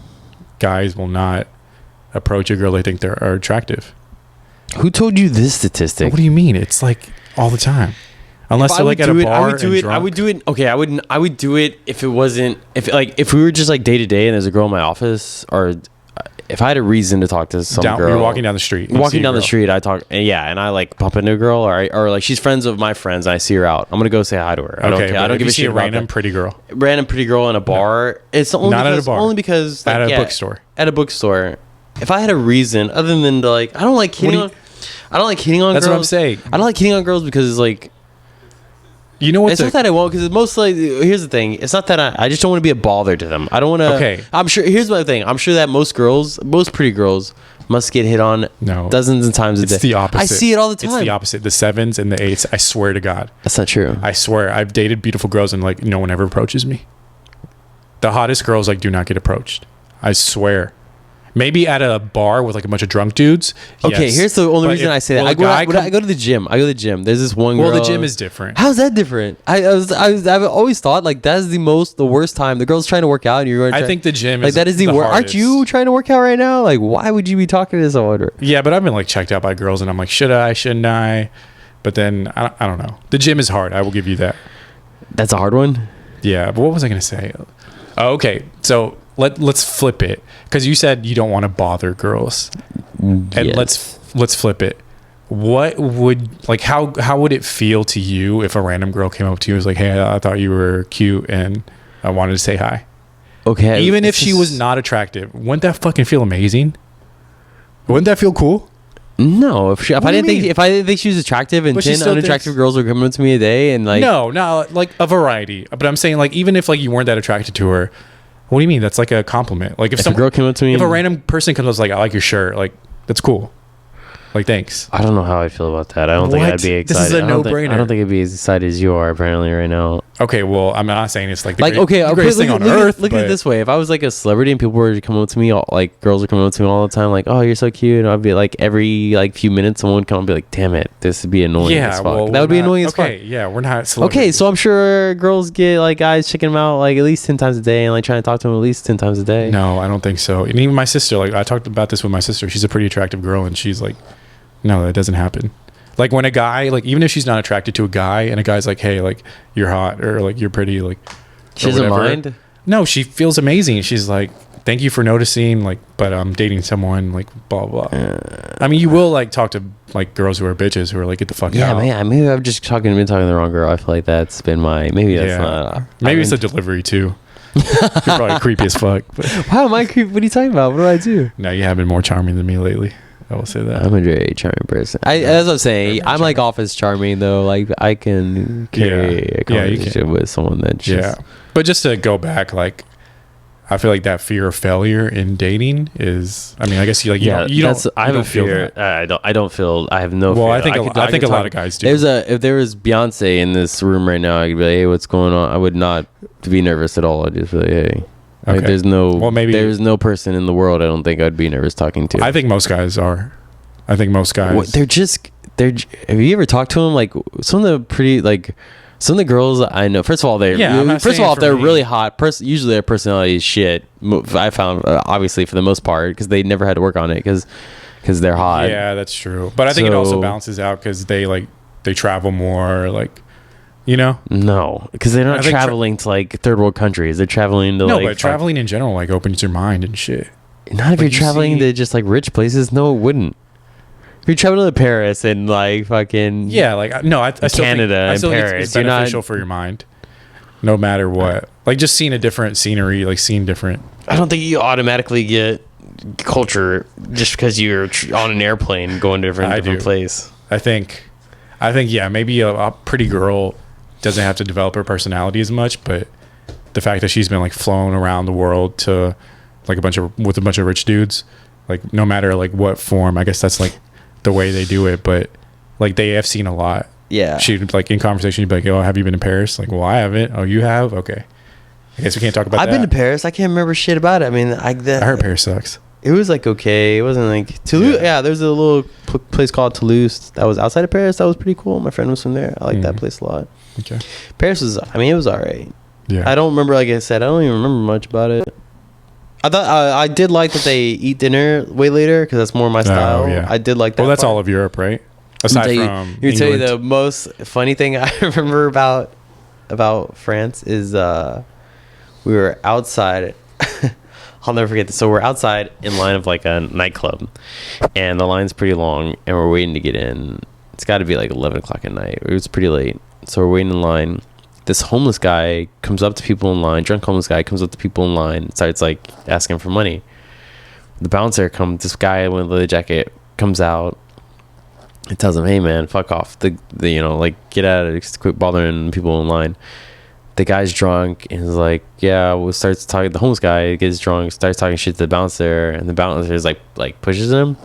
guys will not approach a girl they think are attractive.
Who told you this statistic?
What do you mean? It's like all the time. Unless they're like at a bar
I would do it. I would do it. Okay, I would do it if it wasn't if we were just like day to day and there's a girl in my office, or if I had a reason to talk to some girl.
You're walking down the street.
Walking down the street, I talk. And I like bump into a girl, or like she's friends of my friends, and I see her out. I'm gonna go say hi to her. I don't care. I don't give a shit about
random pretty girl.
Random pretty girl in a bar. No. It's only
not
because,
at a bar.
Only because like,
at a bookstore.
At a bookstore. If I had a reason other than to like, I don't like hitting on. I don't like hitting on girls.
That's what I'm saying.
I don't like hitting on girls because it's like,
you know what?
It's not that I won't, because it's mostly, here's the thing. It's not that I just don't want to be a bother to them. I don't want to.
Okay.
I'm sure, here's my thing. I'm sure that most pretty girls must get hit on dozens of times a day.
It's the opposite.
I see it all the time.
It's the opposite. The 7s and the 8s. I swear to God.
That's not true.
I swear. I've dated beautiful girls and like no one ever approaches me. The hottest girls like do not get approached. I swear. Maybe at a bar with like a bunch of drunk dudes.
Okay,
yes.
here's the only reason I say that. I go to the gym. There's this one girl.
Well, the gym is different.
How's that different? I've always thought like that's the worst time. The girl's trying to work out and you're going.
I think the gym
like
is
that is the worst. Aren't you trying to work out right now? Like, why would you be talking to someone?
Yeah, but I've been like checked out by girls and I'm like, should I? Shouldn't I? But then I don't know. The gym is hard. I will give you that. That's
a hard one.
Yeah, but what was I gonna say? Oh, okay, so. Let's flip it, because you said you don't want to bother girls, and let's flip it. What would like how would it feel to you if a random girl came up to you and was like, hey, I thought you were cute and I wanted to say hi?
Okay,
even if she was not attractive, wouldn't that fucking feel amazing? Wouldn't that feel cool?
No, if I didn't think she was attractive and 10 unattractive girls were coming up to me a day and like
no, like a variety. But I'm saying like even if like you weren't that attracted to her. What do you mean? That's like a compliment. Like if
a girl came up to me,
if a random person comes up like, I like your shirt, like that's cool. Like thanks.
I don't know how I feel about that. I don't think I'd be excited. This is
a no-brainer.
I don't think I'd be as excited as you are apparently right now.
Okay, well I'm not saying it's like the
greatest
thing on earth.
Look at it this way: if I was like a celebrity and people were coming up to me, like girls are coming up to me all the time, like, "Oh, you're so cute," and I'd be like, every like few minutes, someone would come and be like, "Damn it, this would be annoying as fuck."
Well,
that would be annoying as fuck.
Okay, yeah, we're not celebrities.
Okay, so I'm sure girls get like guys checking them out like at least 10 times a day and like trying to talk to them at least 10 times a day.
No, I don't think so. And even my sister, like I talked about this with my sister. She's a pretty attractive girl, and she's like, no, that doesn't happen. Like when a guy, like even if she's not attracted to a guy and a guy's like, hey, like you're hot or like you're pretty, like
she doesn't mind.
No, she feels amazing. She's like, thank you for noticing, like, but I'm dating someone, like blah blah. I mean, you will like talk to like girls who are bitches who are like, get the fuck out.
Yeah, man. Maybe I've just been talking to the wrong girl. I feel like that's been maybe that's not.
Maybe it's the delivery too. You're probably creepy as fuck. But.
How am I creepy? What are you talking about? What do I do?
No, you have been more charming than me lately. I will say that.
I'm a very charming person. As I'm saying, I'm like office charming though. Like I can carry a conversation with someone that just...
Yeah. But just to go back, like I feel like that fear of failure in dating is. I mean, I guess you don't.
I have a fear. I don't feel. I have no.
Well,
fear.
I think a lot of guys do.
If there was Beyonce in this room right now, I'd be like, hey, what's going on? I would not be nervous at all. I'd just be like, hey. Okay. Like there's no person in the world I don't think I'd be nervous talking to.
I think most guys are. I think most guys.
Have you ever talked to them? Like some of the girls I know. First of all, if they're really hot, usually their personality is shit. I found obviously for the most part because they never had to work on it because they're hot.
Yeah, that's true. But I think it also balances out because they travel more, like. You know?
No, because they're not traveling to like third world countries. They're traveling to
but traveling in general like opens your mind and shit.
Not if you're traveling to just like rich places. No, it wouldn't. If you're traveling to Paris and like fucking
I still
Canada
think,
and Paris,
it's beneficial for your mind, no matter what. Like just seeing a different scenery, like seeing different.
I don't think you automatically get culture just because you're on an airplane going to a different place.
I think yeah, maybe a pretty girl doesn't have to develop her personality as much, but the fact that she's been like flown around the world to like with a bunch of rich dudes, like no matter like what form, I guess that's like the way they do it, but like they have seen a lot.
Yeah.
She'd like in conversation, you'd be like, oh, have you been to Paris? Like, well, I haven't. Oh, you have? Okay. I guess we can't talk about that.
I've been to Paris. I can't remember shit about it. I mean, I
heard Paris sucks.
It was like okay. It wasn't like Toulouse. Yeah, there's a little place called Toulouse that was outside of Paris. That was pretty cool. My friend was from there. I liked that place a lot.
Okay.
Paris was. I mean, it was alright.
Yeah.
I don't remember. Like I said, I don't even remember much about it. I thought I did like that they eat dinner way later because that's more my style.
Yeah.
I did like that.
Well, that's all of Europe, right? Aside from
you tell you the most funny thing I remember about France is we were outside. I'll never forget this. So we're outside in line of like a nightclub, and the line's pretty long, and we're waiting to get in. It's got to be like 11 o'clock at night. It was pretty late, so we're waiting in line. This homeless guy comes up to people in line. Drunk homeless guy comes up to people in line, and starts like asking for money. The bouncer comes. This guy with a leather jacket comes out, It tells him, hey man, fuck off. The like, get out of it, quit bothering people in line. The guy's drunk and he's like, yeah, starts talking. The homeless guy gets drunk, starts talking shit to the bouncer, and the bouncer is like pushes him.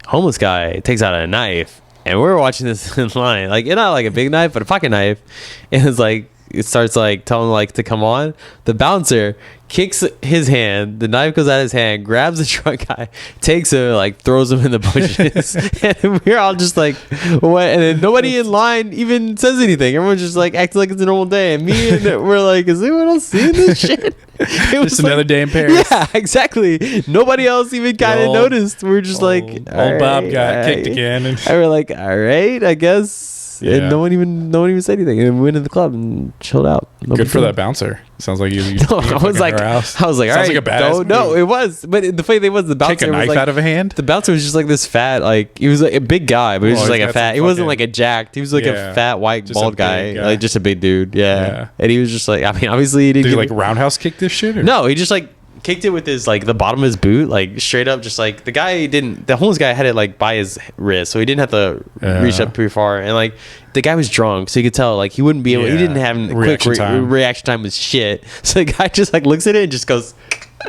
Homeless guy takes out a knife, and we're watching this in line, like, it's not like a big knife, but a pocket knife, and it's like, it starts like telling him like to come on. The bouncer kicks his hand, the knife goes out of his hand, grabs the drunk guy, takes him, like throws him in the bushes. And we're all just like, what? And then nobody in line even says anything. Everyone's just like acting like it's a normal day, and me and we're like, is anyone else seeing this shit?
It was just another day in Paris.
Yeah, exactly. Nobody else even kind of noticed. We're just like,
old Bob got kicked again, and
we're like, all right, I guess. Yeah. And no one even said anything. And we went in the club and chilled out.
Good for that bouncer. Sounds like you.
No, I was like, all
Sounds
right,
like a badass
no, it was. But the funny thing was, the bouncer
take a knife
was like,
out of a hand.
The bouncer was just like this fat, like he was like a big guy, but he was just like a fat. He wasn't like a jacked. He was like a fat white bald guy, like just a big dude. Yeah. And he was just like, I mean, obviously he didn't.
Did he like roundhouse kick this shit? Or?
No, he just like kicked it with his like the bottom of his boot, like straight up. Just like the homeless guy had it like by his wrist, so he didn't have to reach up pretty far. And like the guy was drunk, so you could tell like he wouldn't be able. He didn't have reaction time was shit. So the guy just like looks at it and just goes.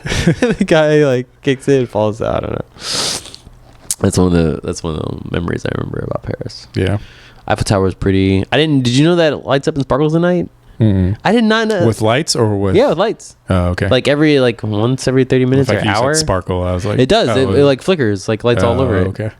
The guy like kicks it and falls out. I don't know. That's one of the memories I remember about Paris.
Yeah,
Eiffel Tower was pretty. Did you know that it lights up and sparkles at night?
Mm-mm.
I did not know.
With lights or with?
Yeah, with lights.
Oh, okay.
Like once every 30 minutes or hour.
Sparkle. I was like,
it does. It like flickers, like lights all over it.
Okay.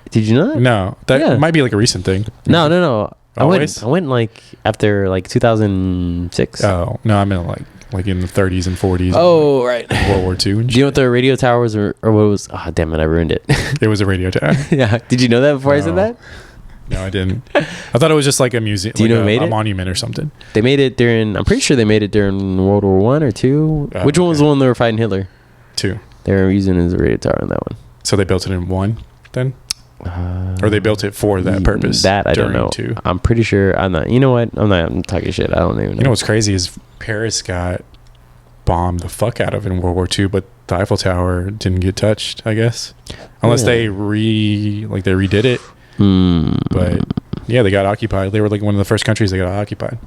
Did you know that?
No, that might be like a recent thing.
No.
Always?
I went like after like 2006.
Oh no, I meant like in the 30s and 40s.
Oh, right.
World War II.
Do you know what the radio tower was, or what was? Oh, damn it! I ruined it.
It was a radio tower.
Yeah. Did you know that before I said that?
No, I didn't. I thought it was just like a museum.
Do you know who made
a
it?
monument or something.
They made it during. I'm pretty sure they made it during World War I or II. Which one was the one they were fighting Hitler?
II.
They were using it as a radio tower on that one.
So they built it in one then, or they built it for that purpose.
That I don't know.
II.
I'm pretty sure. I'm not. You know what? I'm talking shit. I don't even know.
You know what's crazy is Paris got bombed the fuck out of in World War II, but the Eiffel Tower didn't get touched. I guess unless they redid it. But yeah, they got occupied. They were like one of the first countries that got occupied.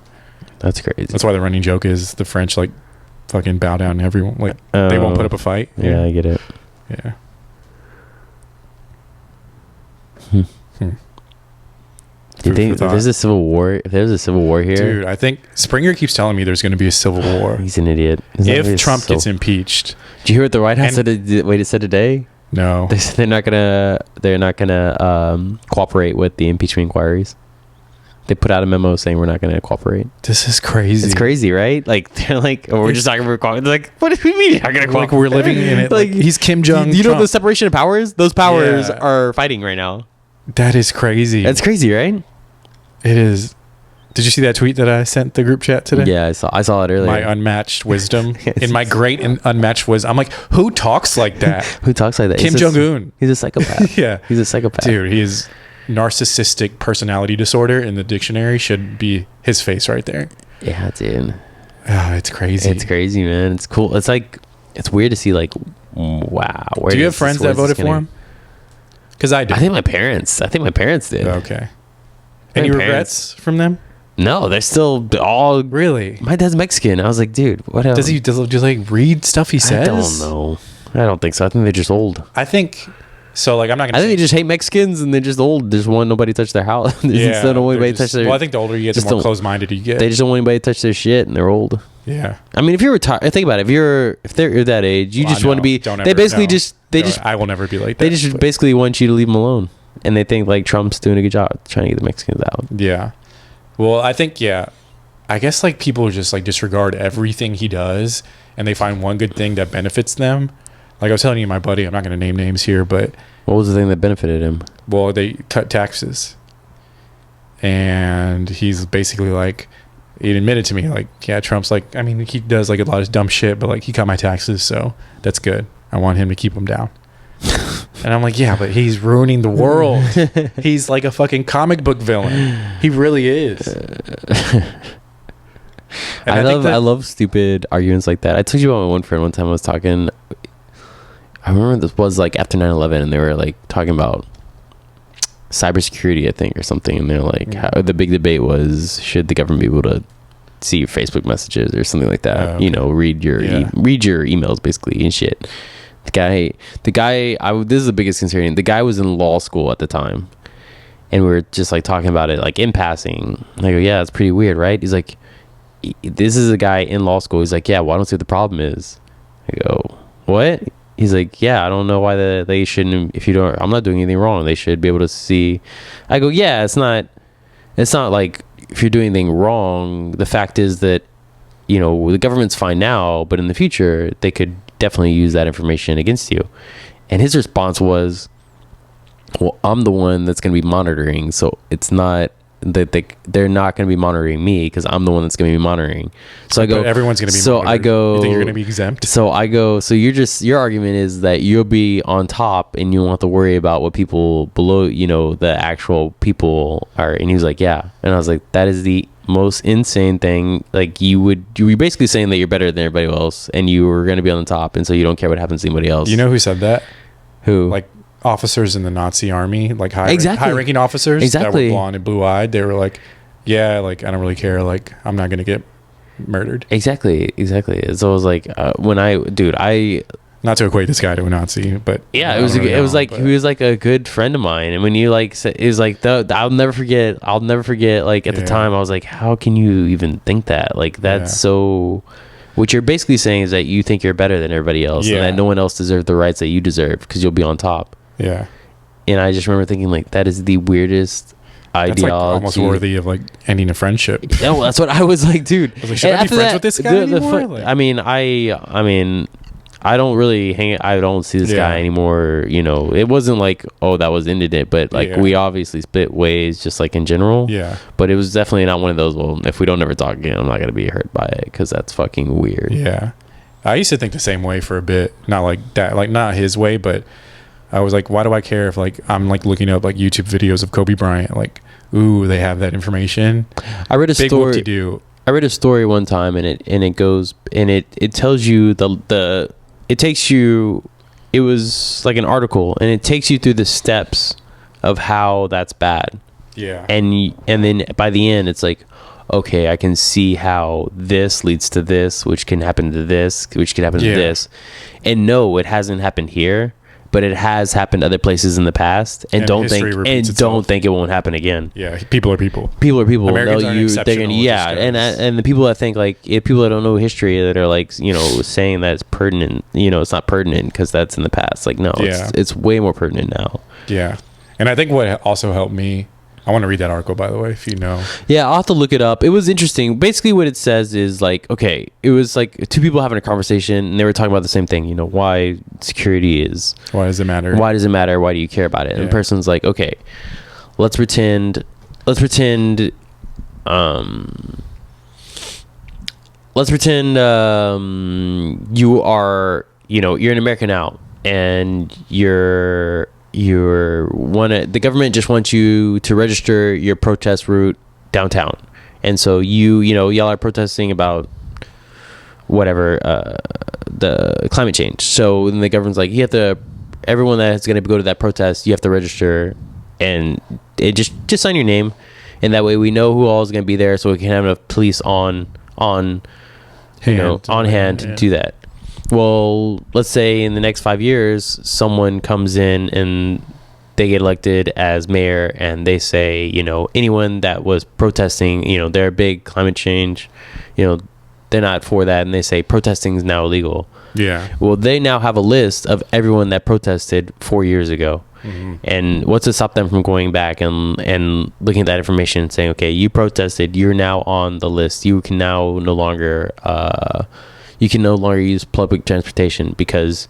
That's crazy.
That's why the running joke is the French like fucking bow down to everyone. Like they won't put up a fight.
Yeah, I get it.
Yeah.
Do you think if there's a civil war? If there's a civil war here,
dude, I think Springer keeps telling me there's going to be a civil war.
He's an idiot.
If Trump gets impeached.
Did you hear what the White House said? Wait, it said today.
No,
they said they're not gonna cooperate with the impeachment inquiries. They put out a memo saying we're not gonna cooperate.
This is crazy.
It's crazy, right? Like they're like, oh, we're just talking about cooperate. Like, what do we mean you're not gonna cooperate?
Like we're living in it. Like he's Kim Jong.
You know the separation of powers? Those powers are fighting right now.
That is crazy.
That's crazy, right?
It is. Did you see that tweet that I sent the group chat today?
Yeah, I saw it earlier.
My unmatched wisdom. In my great and unmatched wisdom. I'm like, who talks like that?
Who talks like that?
Kim Jong-un.
He's a psychopath.
Yeah.
He's a psychopath.
Dude, he is narcissistic personality disorder in the dictionary should be his face right there.
Yeah, dude.
Oh, it's crazy.
It's crazy, man. It's cool. It's like, it's weird to see like, wow.
Do you have friends that voted for him? Because I did.
I think my parents did.
Okay. Any regrets from them?
No, they're still all
really.
My dad's Mexican. I was like, dude, what else?
Does he just like read stuff he says?
I don't know. I don't think so. I think they're just old.
I think so. Like, I'm not gonna.
I think they just hate Mexicans and they're just old. They just want nobody to touch their house. They don't want anybody to touch their.
Well, I think the older you get, the more closed-minded you get.
They just don't want anybody to touch their shit, and they're old.
Yeah.
I mean, if you're retired, think about it. If they're that age, you just want to be.
I will never be like that.
They just basically want you to leave them alone, and they think like Trump's doing a good job trying to get the Mexicans out.
Yeah. Well, I think I guess like people just like disregard everything he does and they find one good thing that benefits them. Like I was telling you, my buddy, I'm not going to name names here, but
what was the thing that benefited him?
Well, they cut taxes, and he's basically like, he admitted to me like, yeah, Trump's like, I mean, he does like a lot of dumb shit, but like he cut my taxes, so that's good. I want him to keep them down. And I'm like, yeah, but he's ruining the world. He's like a fucking comic book villain. He really is.
I love stupid arguments like that. I told you about my one friend one time. I was talking. I remember this was like after 9/11, and they were like talking about cybersecurity, I think, or something. And they're like, the big debate was, should the government be able to see your Facebook messages or something like that? You know, read your emails basically and shit. The guy, this is the biggest concern. The guy was in law school at the time, and we were just like talking about it like in passing. I go, yeah, it's pretty weird, right? He's like, this is a guy in law school. He's like, yeah, well, I don't see what the problem is. I go, what? He's like, yeah, I don't know why they shouldn't. If you don't, I'm not doing anything wrong. They should be able to see. I go, yeah, it's not like if you're doing anything wrong. The fact is that, you know, the government's fine now, but in the future they could definitely use that information against you. And his response was, well, I'm the one that's going to be monitoring, so it's not that they're not going to be monitoring me because I'm the one that's going to be monitoring. So I go,
but everyone's going to be monitored.
I go,
you think you're going to be exempt?
So I go, so your argument is that you'll be on top and you won't have to worry about what people below, you know, the actual people are. And he was like, yeah. And I was like, that is the most insane thing. Like, you were basically saying that you're better than everybody else and you were going to be on the top, and so you don't care what happens to anybody else.
You know who said that?
Who?
Like officers in the Nazi army, like high-ranking officers that were blonde and blue-eyed. They were like, yeah, like, I don't really care. Like, I'm not going to get murdered.
Exactly. So I was like,
not to equate this guy to a Nazi, but
yeah, he was like a good friend of mine. And when you like said, it was like, I'll never forget. Like at the time I was like, how can you even think that? Like, that's so, what you're basically saying is that you think you're better than everybody else and that no one else deserves the rights that you deserve because you'll be on top.
Yeah.
And I just remember thinking, like, that is the weirdest ideology. Like
almost worthy of like ending a friendship.
Yeah, well, that's what I was like, dude.
I was like, should I be friends with this guy anymore?
I mean, I don't really I don't see this guy anymore. You know, it wasn't like, oh, that was ended it, but like we obviously split ways just like in general.
Yeah.
But it was definitely not one of those, well, if we don't ever talk again, I'm not going to be hurt by it because that's fucking weird.
Yeah. I used to think the same way for a bit. Not like that, like not his way, but I was like, why do I care if like I'm like looking up like YouTube videos of Kobe Bryant? Like, ooh, they have that information.
I read a
Big
story.
whoop-de-doo.
I read a story one time, and it goes and it tells you it takes you. It was like an article, and it takes you through the steps of how that's bad.
Yeah.
And then by the end, it's like, okay, I can see how this leads to this, which can happen to this, which can happen to this. And no, it hasn't happened here, but it has happened other places in the past, and don't think it won't happen again.
Yeah, people are people.
Americans
are exceptional.
And the people that think like, people that don't know history that are like, you know, saying that it's pertinent, you know, it's not pertinent because that's in the past. Like, no, it's way more pertinent now.
Yeah, and I think what also helped me. I want to read that article, by the way, if you know.
Yeah, I'll have to look it up. It was interesting. Basically, what it says is like, okay, it was like two people having a conversation, and they were talking about the same thing. You know, why security is.
Why does it matter?
Why does it matter? Why do you care about it? And the person's like, okay, let's pretend. You are, you know, you're in America now, and the government just wants you to register your protest route downtown, and so y'all are protesting about whatever, the climate change. So then the government's like, everyone that's going to go to that protest, you have to register, and it just sign your name, and that way we know who all is going to be there, so we can have enough police on hand to do that. Well, let's say in the next 5 years, someone comes in and they get elected as mayor, and they say, you know, anyone that was protesting, you know, they're big climate change, you know, they're not for that, and they say protesting is now illegal.
Yeah.
Well, they now have a list of everyone that protested 4 years ago. Mm-hmm. And what's to stop them from going back and looking at that information and saying, okay, you protested, you're now on the list. You can now no longer use public transportation because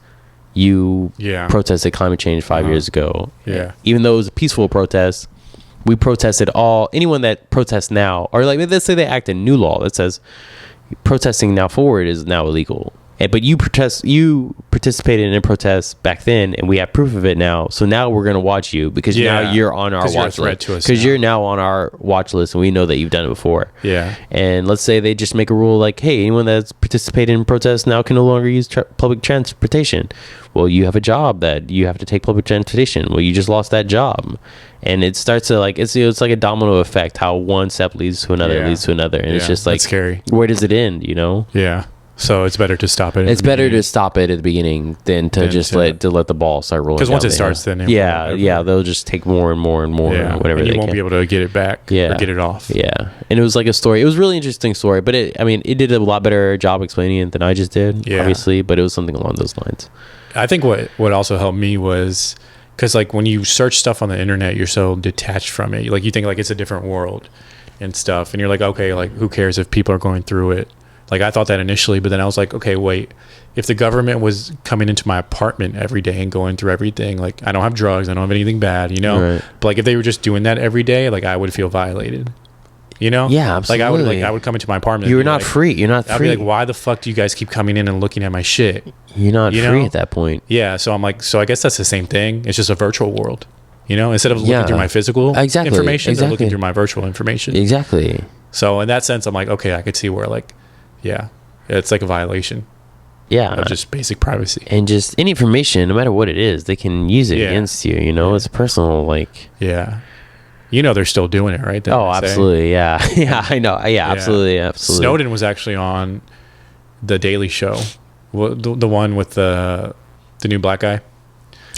you protested climate change 5 years ago.
Yeah.
Even though it was a peaceful protest, we protested anyone that protests now, or like, let's say they act a new law that says protesting now forward is now illegal. but you participated in a protest back then, and we have proof of it now. So now we're gonna watch you because now you're on our watch list. Because you're now on our watch list, and we know that you've done it before.
Yeah.
And let's say they just make a rule like, hey, anyone that's participated in protests now can no longer use public transportation. Well, you have a job that you have to take public transportation. Well, you just lost that job. And it starts to like, it's like a domino effect, how one step leads to another, and it's just like,
scary.
Where does it end, you know?
Yeah. So it's better to stop it.
It's better to stop it at the beginning than to just let the ball start rolling.
Because once it starts, then
they'll just take more and more and more, whatever.
And you won't be able to get it back, or get it off.
Yeah, and it was like a story. It was a really interesting story, but it did a lot better job explaining it than I just did, obviously. But it was something along those lines.
I think what also helped me was because like when you search stuff on the internet, you're so detached from it. Like you think like it's a different world and stuff, and you're like, okay, like who cares if people are going through it? Like I thought that initially, but then I was like, okay, wait, if the government was coming into my apartment every day and going through everything, like I don't have drugs, I don't have anything bad, you know? Right. But like if they were just doing that every day, like I would feel violated. You know?
Yeah, absolutely.
Like I would come into my apartment.
You're not free. You're not free.
I'd be like, why the fuck do you guys keep coming in and looking at my shit?
You're not free at that point.
Yeah, so I'm like, so I guess that's the same thing. It's just a virtual world. You know, instead of looking through my physical information, they're looking through my virtual information.
Exactly.
So in that sense, I'm like, okay, I could see where like, it's like a violation.
Yeah.
Of just basic privacy.
And just any information, no matter what it is, they can use it against you, you know? It's personal, like...
Yeah. You know they're still doing it, right?
Absolutely, yeah. Yeah, I know. Yeah, absolutely.
Snowden was actually on The Daily Show. The one with the new black guy.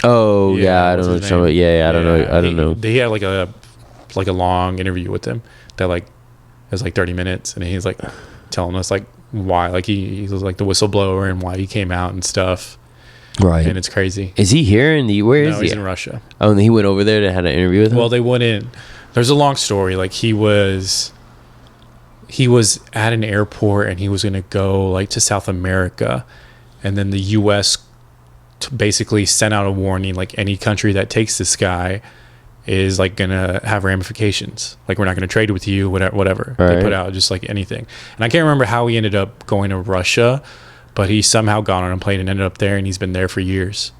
Oh, I don't know. I don't know.
He had like a long interview with him that like was like 30 minutes, and he's like telling us like why, like he was like the whistleblower and why he came out and stuff.
Right.
And it's crazy.
Is he here in the where is he?
He's in Russia.
Oh, and he went over there to have an interview with him?
Well, they wouldn't. There's a long story. Like he was at an airport and he was going to go like to South America, and then the US basically sent out a warning like any country that takes this guy is like gonna have ramifications, like we're not gonna trade with you, whatever. Right. They put out just like anything. And I can't remember how he ended up going to Russia, but he somehow got on a plane and ended up there, and he's been there for years,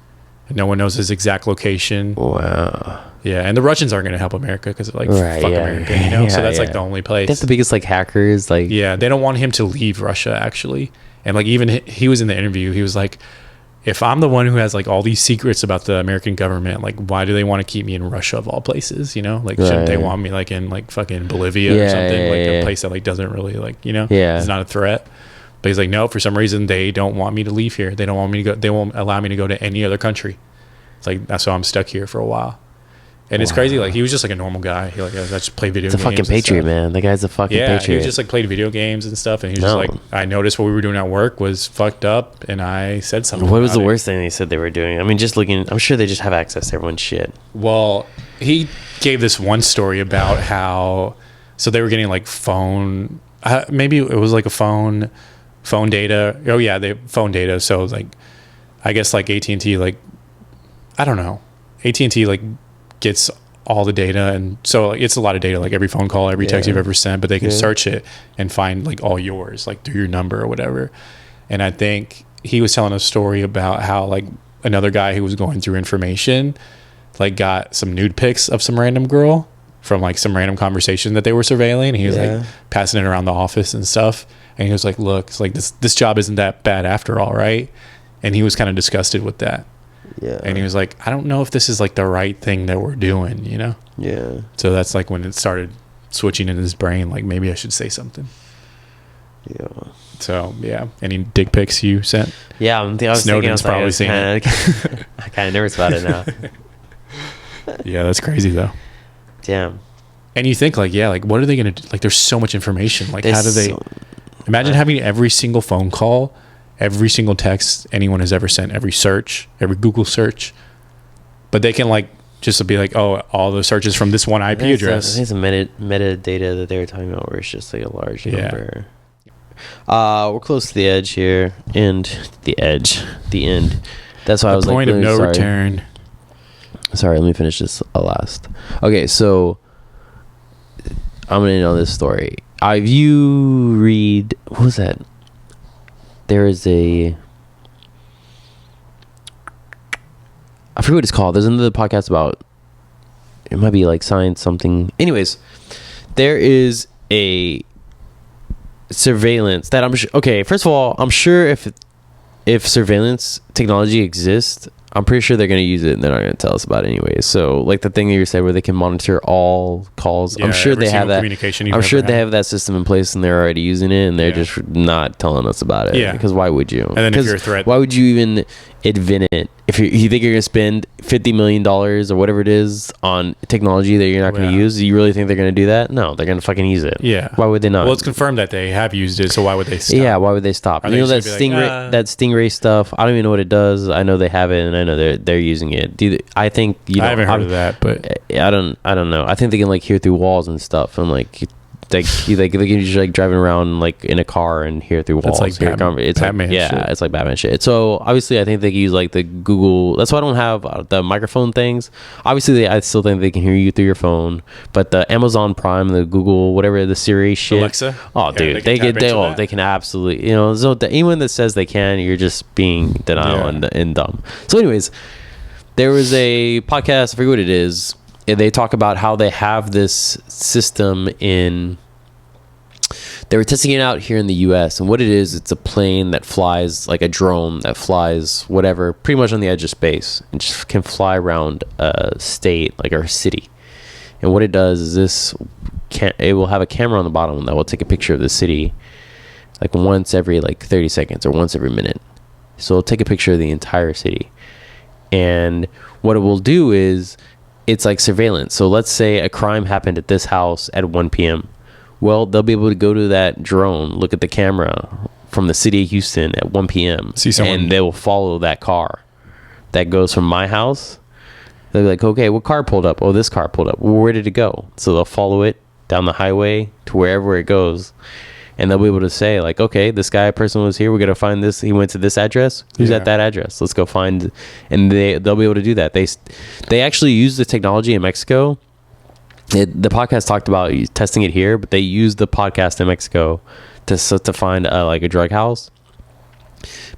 and no one knows his exact location.
Wow.
Yeah, and the Russians aren't gonna help America because they're like, fuck America, you know. So that's like the only place.
That's the biggest like hackers, like.
Yeah, they don't want him to leave Russia actually, and like even he was in the interview, he was like, if I'm the one who has like all these secrets about the American government, like why do they want to keep me in Russia of all places? You know, like shouldn't they want me like in like fucking Bolivia or something, like a place that like doesn't really like, you know, it's not a threat. But he's like, no, for some reason they don't want me to leave here. They don't want me to go. They won't allow me to go to any other country. It's like that's why I'm stuck here for a while. And it's crazy. Like he was just like a normal guy. He like I just played video games.
It's a fucking patriot, man. The guy's a fucking patriot.
Yeah, he just like played video games and stuff. And he was just like, I noticed what we were doing at work was fucked up, and I said something.
What was the worst thing they said they were doing? I mean, just looking. I'm sure they just have access to everyone's shit.
Well, he gave this one story about how so they were getting like phone. Maybe it was like a phone data. Oh yeah, they phone data. So like, I guess like AT&T, like I don't know, AT&T like gets all the data, and so it's a lot of data, like every phone call, every text you've ever sent, but they can search it and find like all yours, like through your number or whatever. And I think he was telling a story about how like another guy who was going through information like got some nude pics of some random girl from like some random conversation that they were surveilling, and he was like passing it around the office and stuff, and he was like, look, it's like this job isn't that bad after all, right? And he was kind of disgusted with that. Yeah. And he was like, I don't know if this is like the right thing that we're doing, you know?
Yeah.
So that's like when it started switching in his brain, like maybe I should say something.
Yeah.
So yeah. Any dick pics you sent?
Yeah, I was
Snowden's probably seen it.
I'm kind of nervous about it now.
Yeah, that's crazy though.
Damn.
And you think like, yeah, like what are they gonna do? Like there's so much information. Like how do they imagine having every single phone call, every single text anyone has ever sent, every search, every Google search, but they can like just be like, oh, all the searches from this one IP address.
I think it's a metadata that they were talking about where it's just like a large number. We're close to the edge here, and the end. That's why I was like,
point of no return.
Sorry, let me finish this last. Okay, so I'm gonna end on this story. You read, what was that? There is a I forget what it's called. There's another podcast about, it might be like science something. Anyways, there is a surveillance that I'm sure. Okay, first of all, I'm sure if surveillance technology exists, I'm pretty sure they're going to use it and they're not going to tell us about it anyway. So like the thing that you said where they can monitor all calls, I'm sure they have that. I'm sure they have that system in place and they're already using it and they're just not telling us about it.
Yeah.
Because why would you?
And then if you're a threat,
why would you even invent it? If you think you're going to spend $50 million or whatever it is on technology that you're not going to use, you really think they're going to do that? No, they're going to fucking use it.
Yeah.
Why would they not?
Well, it's confirmed that they have used it, so why would they stop?
Yeah, why would they stop? You know that Stingray, that Stingray stuff. I don't even know what it does. I know they have it, and I know they're using it. I think
I haven't heard of that, but
I don't know. I think they can like hear through walls and stuff, and like they can just like driving around like in a car and hear through walls.
It's like Batman shit.
It's like Batman shit. So obviously, I think they can use like the Google. That's why I don't have the microphone things. Obviously, I still think they can hear you through your phone. But the Amazon Prime, the Google, whatever, the Siri shit.
Alexa.
Oh, dude, they can absolutely. So anyone that says they can, you're just being denial and dumb. So, anyways, there was a podcast. I forget what it is. They talk about how they have this system in. They were testing it out here in the U.S. and what it is, it's a plane that flies like a drone that flies whatever, pretty much on the edge of space, and just can fly around a state like our city. And what it does is it will have a camera on the bottom that will take a picture of the city, like once every like 30 seconds or once every minute. So it'll take a picture of the entire city, and what it will do is. It's like surveillance. So let's say a crime happened at this house at 1 p.m. Well, they'll be able to go to that drone, look at the camera from the city of Houston at 1 p.m. And they will follow that car that goes from my house. They'll be like, okay, what car pulled up? Oh, this car pulled up. Well, where did it go? So they'll follow it down the highway to wherever it goes. And they'll be able to say, like, okay, this person was here. We're going to find this. He went to this address. Who's at that address? Let's go find. And they'll be able to do that. They actually use the technology in Mexico. The podcast talked about testing it here, but they used the podcast in Mexico to find like a drug house.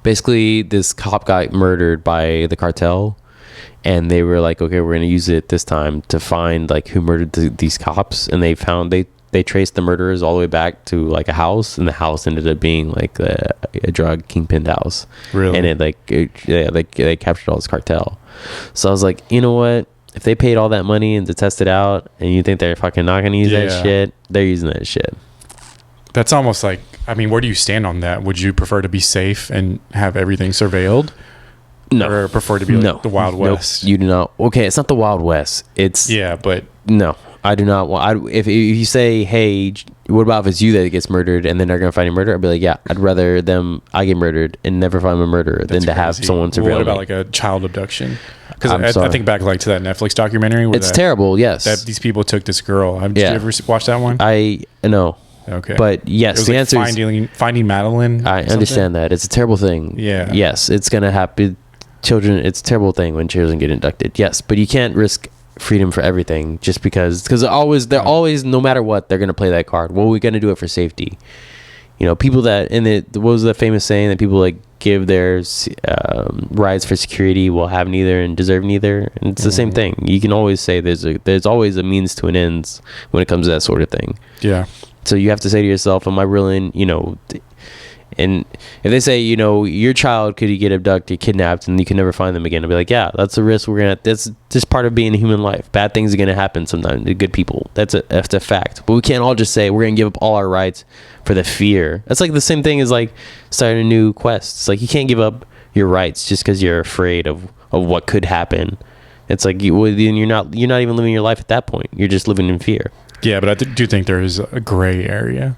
Basically, this cop got murdered by the cartel. And they were like, okay, we're going to use it this time to find like who murdered these cops. And they traced the murderers all the way back to like a house, and the house ended up being like a drug kingpin house.
Really?
And they captured all this cartel. So I was like, you know what? If they paid all that money and to test it out, and you think they're fucking not gonna use that shit, they're using that shit.
That's almost like, I mean, where do you stand on that? Would you prefer to be safe and have everything surveilled?
No.
Or prefer to be like the Wild West?
Nope, you do not. Okay, it's not the Wild West. It's
but
no. I do not want. If you say, "Hey, what about if it's you that gets murdered and then they're gonna find your murder?" I'd be like, "Yeah, I'd rather I get murdered and never find my murderer than to have someone surveil me."
What about like a child abduction? Because I think back like to that Netflix documentary. Where
it's terrible. Yes,
that these people took this girl. Did you ever watch that one?
I know.
Okay,
but yes, the answer
is Finding Madeline.
I understand that it's a terrible thing.
Yeah.
Yes, it's gonna happen. Children, it's a terrible thing when children get abducted. Yes, but you can't risk freedom for everything just because they're always, no matter what, they're going to play that card. Well, we're going to do it for safety. You know, people that what was the famous saying that people like give their rights for security will have neither and deserve neither. And it's the same thing. You can always say there's always a means to an end when it comes to that sort of thing.
Yeah. So you have to say to yourself, am I willing, and if they say, your child could get abducted, kidnapped, and you can never find them again, I'll be like, yeah, that's a risk that's just part of being a human life. Bad things are going to happen sometimes to good people. That's a fact. But we can't all just say we're going to give up all our rights for the fear. That's like the same thing as like starting a new quest. It's like you can't give up your rights just because you're afraid of what could happen. It's like you're not even living your life at that point. You're just living in fear. Yeah, but I do think there is a gray area.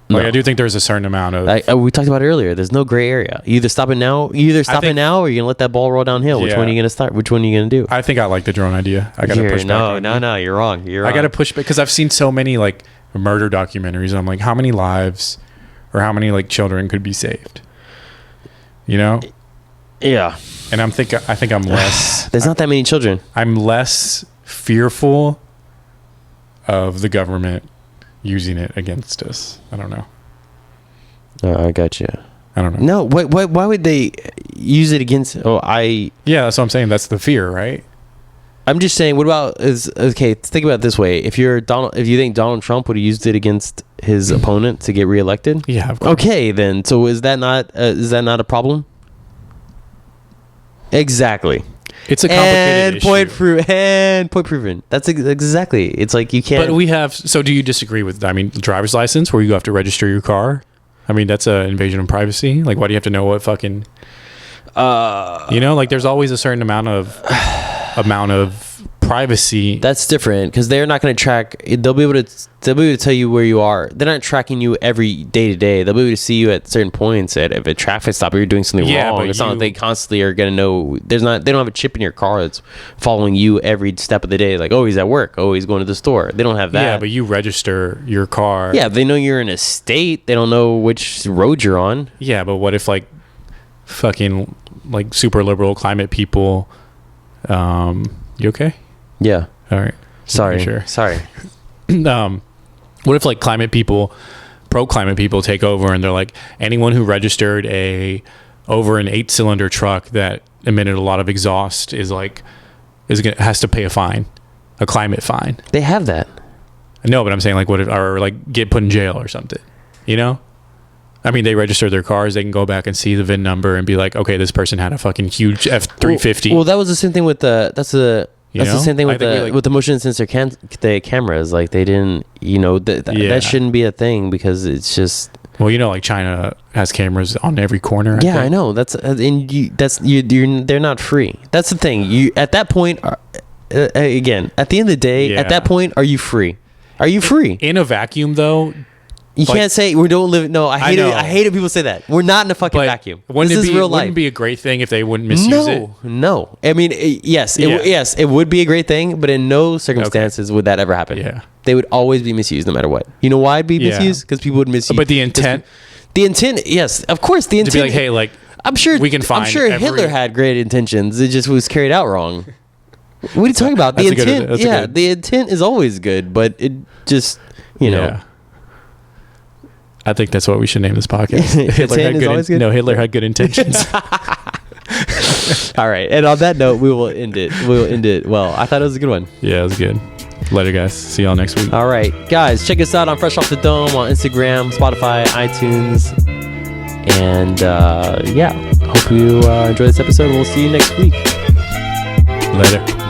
Like, I do think there's a certain amount of...
we talked about it earlier. There's no gray area. You either stop it now, or you're going to let that ball roll downhill. Which one are you going to start? Which one are you going to do?
I think I like the drone idea. I got to push back.
No, you're wrong.
I got to push back because I've seen so many like murder documentaries. And I'm like, how many lives or how many like children could be saved?
Yeah.
And I think I'm less...
There's not that many children.
I'm less fearful of the government using it against us. I don't know.
I got you.
I don't know.
No, why would they use it against?
Yeah, that's what I'm saying. That's the fear, right?
I'm just saying. What about think about it this way: if you think Donald Trump would have used it against his opponent to get reelected,
yeah, of course.
Okay, then so is that not a problem? Exactly.
It's a complicated issue.
Point proven. That's exactly. It's like you can't.
But we have. So do you disagree with? I mean, the driver's license, where you have to register your car. I mean, that's an invasion of privacy. Like, why do you have to know what fucking? Like, there's always a certain amount of privacy.
That's different because they're not going to track. They'll be able to tell you where you are. They're not tracking you every day to day. They'll be able to see you at certain points. If a traffic stop or you're doing something wrong, but it's not like they constantly are going to know. They don't have a chip in your car that's following you every step of the day. Like, oh, he's at work. Oh, he's going to the store. They don't have that.
Yeah, but you register your car.
Yeah, they know you're in a state. They don't know which road you're on.
Yeah, but what if like fucking like super liberal climate people? You okay?
Yeah.
All right.
Sorry.
Sure.
Sorry.
What if like pro climate people take over and they're like, anyone who registered over an 8-cylinder truck that emitted a lot of exhaust has to pay a climate fine.
They have that.
No, but I'm saying like or like get put in jail or something, I mean, they register their cars. They can go back and see the VIN number and be like, okay, this person had a fucking huge F-350.
Well, that was the same thing with the same thing with the motion sensor the cameras. Like they didn't, that shouldn't be a thing because it's just.
Well, like China has cameras on every corner.
I know they're not free. That's the thing. You at that point, again, at the end of the day, at that point, are you free? Are you free?
In a vacuum, though.
You can't say we don't live. No, I hate it. I hate it. People say that we're not in a fucking vacuum. This is real life.
Wouldn't it be a great thing if they wouldn't misuse it?
No. I mean, yes, it would be a great thing, but in no circumstances would that ever happen.
Yeah,
they would always be misused, no matter what. You know why it'd be misused? Because people would misuse.
But the intent,
yes, of course, the intent
to be like, hey, like
I'm sure
we can find.
I'm sure Hitler had great intentions. It just was carried out wrong. What are you talking about? The intent, the intent is always good, but it just know.
I think that's what we should name this podcast. Hitler had good intentions.
All right. And on that note, we will end it. Well, I thought it was a good one.
Yeah, it was good. Later, guys. See y'all next week.
All right. Guys, check us out on Fresh Off the Dome on Instagram, Spotify, iTunes. And hope you enjoy this episode. We'll see you next week.
Later.